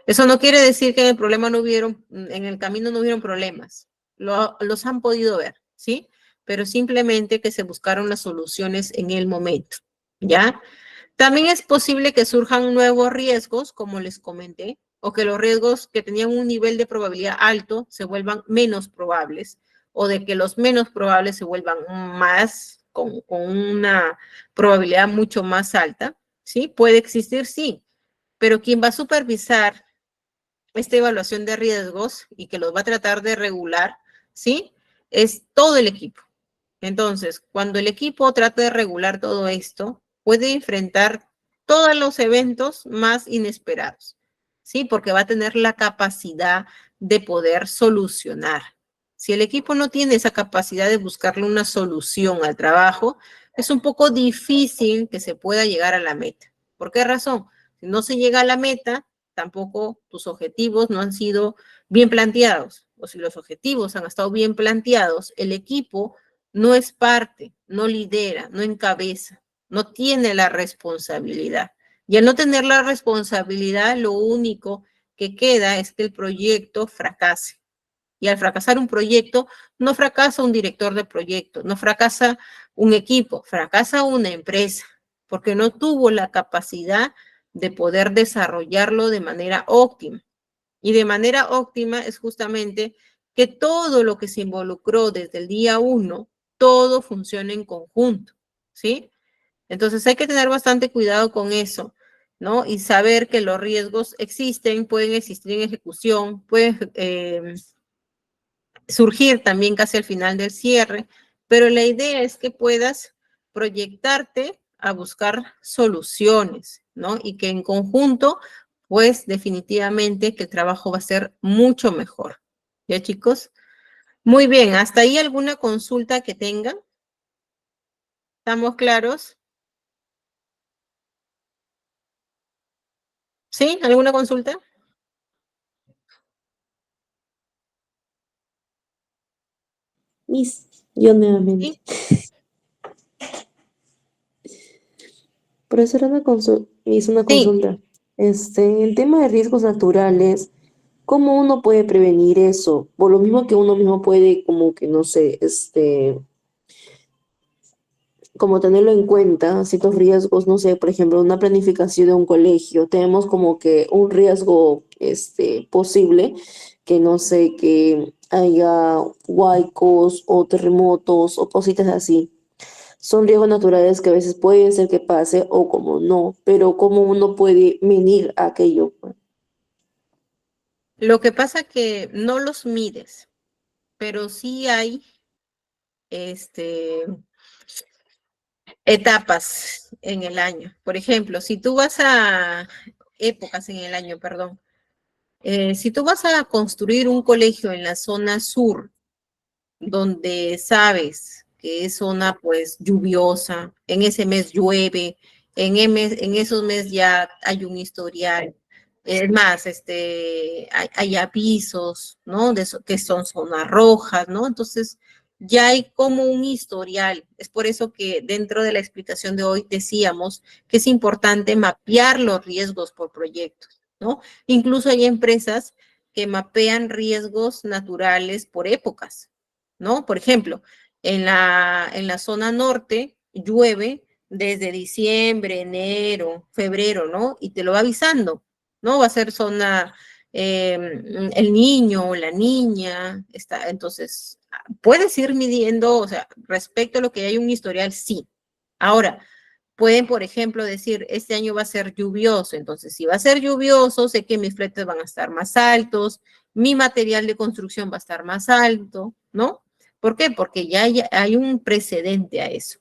Eso no quiere decir que en el camino no hubieron problemas, los han podido ver, ¿sí? Pero simplemente que se buscaron las soluciones en el momento, ¿ya? También es posible que surjan nuevos riesgos, como les comenté, o que los riesgos que tenían un nivel de probabilidad alto se vuelvan menos probables, o de que los menos probables se vuelvan más, con una probabilidad mucho más alta, ¿sí? Puede existir, sí, pero quien va a supervisar esta evaluación de riesgos y que los va a tratar de regular, ¿sí? Es todo el equipo. Entonces, cuando el equipo trata de regular todo esto, puede enfrentar todos los eventos más inesperados, ¿sí? Porque va a tener la capacidad de poder solucionar. Si el equipo no tiene esa capacidad de buscarle una solución al trabajo, es un poco difícil que se pueda llegar a la meta. ¿Por qué razón? Si no se llega a la meta, tampoco tus objetivos no han sido bien planteados. O si los objetivos han estado bien planteados, el equipo no es parte, no lidera, no encabeza, no tiene la responsabilidad. Y al no tener la responsabilidad, lo único que queda es que el proyecto fracase. Y al fracasar un proyecto, no fracasa un director de proyecto, no fracasa un equipo, fracasa una empresa, porque no tuvo la capacidad de poder desarrollarlo de manera óptima. Y de manera óptima es justamente que todo lo que se involucró desde el día 1, todo funciona en conjunto, ¿sí? Entonces hay que tener bastante cuidado con eso, ¿no? Y saber que los riesgos existen, pueden existir en ejecución, pueden surgir también casi al final del cierre, pero la idea es que puedas proyectarte a buscar soluciones, ¿no? Y que en conjunto, pues definitivamente que el trabajo va a ser mucho mejor. ¿Ya, chicos? Muy bien, ¿hasta ahí alguna consulta que tengan? ¿Estamos claros? ¿Sí? ¿Alguna consulta? Miss, yo nuevamente. Sí. Profesora, hice una Sí. consulta. El tema de riesgos naturales, ¿cómo uno puede prevenir eso? Por lo mismo que uno mismo puede, como que, no sé, como tenerlo en cuenta, ciertos riesgos, no sé, por ejemplo, una planificación de un colegio, tenemos como que un riesgo, posible, que no sé, que haya huaicos o terremotos o cositas así. Son riesgos naturales que a veces puede ser que pase o como no, pero cómo uno puede medir aquello. Lo que pasa que no los mides, pero sí hay etapas en el año. Por ejemplo, si tú vas a épocas en el año, perdón. Si tú vas a construir un colegio en la zona sur, donde sabes que es zona pues lluviosa, en ese mes llueve, en esos meses ya hay un historial. Es más, hay avisos, ¿no? Que son zonas rojas, ¿no? Entonces, ya hay como un historial. Es por eso que dentro de la explicación de hoy decíamos que es importante mapear los riesgos por proyectos, ¿no? Incluso hay empresas que mapean riesgos naturales por épocas, ¿no? Por ejemplo, en la zona norte llueve desde diciembre, enero, febrero, ¿no? Y te lo va avisando, ¿no? Va a ser zona, el niño o la niña, está, entonces, puedes ir midiendo, o sea, respecto a lo que hay un historial, sí. Ahora, pueden, por ejemplo, decir, este año va a ser lluvioso, entonces si va a ser lluvioso, sé que mis fletes van a estar más altos, mi material de construcción va a estar más alto, ¿no? ¿Por qué? Porque ya hay un precedente a eso.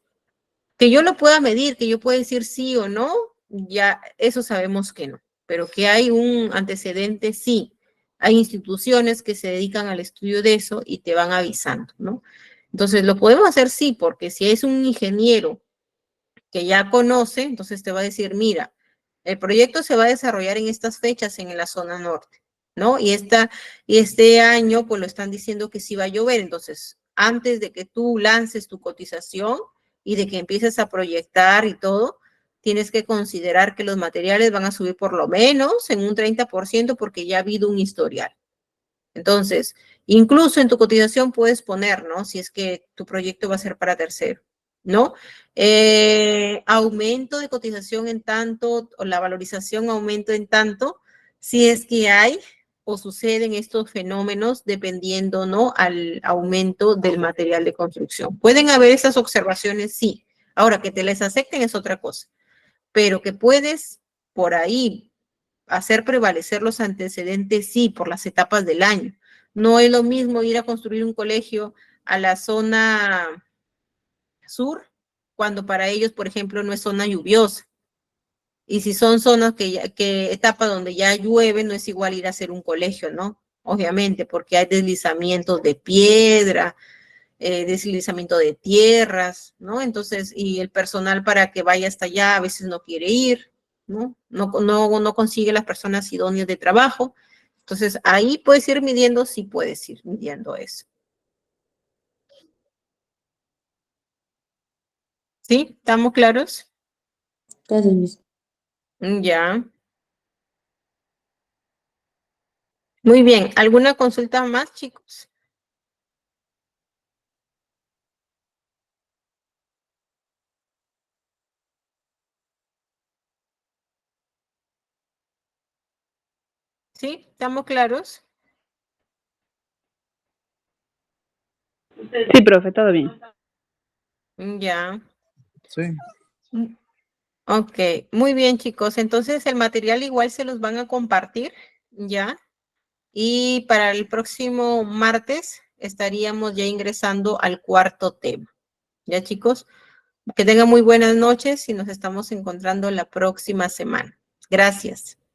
Que yo lo pueda medir, que yo pueda decir sí o no, ya eso sabemos que no. Pero que hay un antecedente, sí. Hay instituciones que se dedican al estudio de eso y te van avisando, ¿no? Entonces, lo podemos hacer sí, porque si es un ingeniero que ya conoce, entonces te va a decir, mira, el proyecto se va a desarrollar en estas fechas en la zona norte, ¿no? Y este año, pues lo están diciendo que sí va a llover, entonces, antes de que tú lances tu cotización y de que empieces a proyectar y todo, tienes que considerar que los materiales van a subir por lo menos en un 30% porque ya ha habido un historial. Entonces, incluso en tu cotización puedes poner, ¿no? Si es que tu proyecto va a ser para tercero, ¿no? Aumento de cotización en tanto, o la valorización aumento en tanto, si es que hay o suceden estos fenómenos dependiendo, ¿no? Al aumento del material de construcción. ¿Pueden haber esas observaciones? Sí. Ahora, que te les acepten es otra cosa, pero que puedes por ahí hacer prevalecer los antecedentes, sí, por las etapas del año. No es lo mismo ir a construir un colegio a la zona sur, cuando para ellos, por ejemplo, no es zona lluviosa. Y si son zonas que etapa donde ya llueve, no es igual ir a hacer un colegio, ¿no? Obviamente, porque hay deslizamientos de piedra, deslizamiento de tierras, ¿no? Entonces, y el personal para que vaya hasta allá a veces no quiere ir, ¿no? No consigue las personas idóneas de trabajo. Entonces, ahí puedes ir midiendo, sí puedes ir midiendo eso. ¿Sí? ¿Estamos claros? Gracias, Miss. Ya. Muy bien. ¿Alguna consulta más, chicos? ¿Sí? ¿Estamos claros? Sí, profe, todo bien. Ya. Sí. Ok, muy bien, chicos. Entonces, el material igual se los van a compartir, ¿ya? Y para el próximo martes estaríamos ya ingresando al cuarto tema. ¿Ya, chicos? Que tengan muy buenas noches y nos estamos encontrando la próxima semana. Gracias.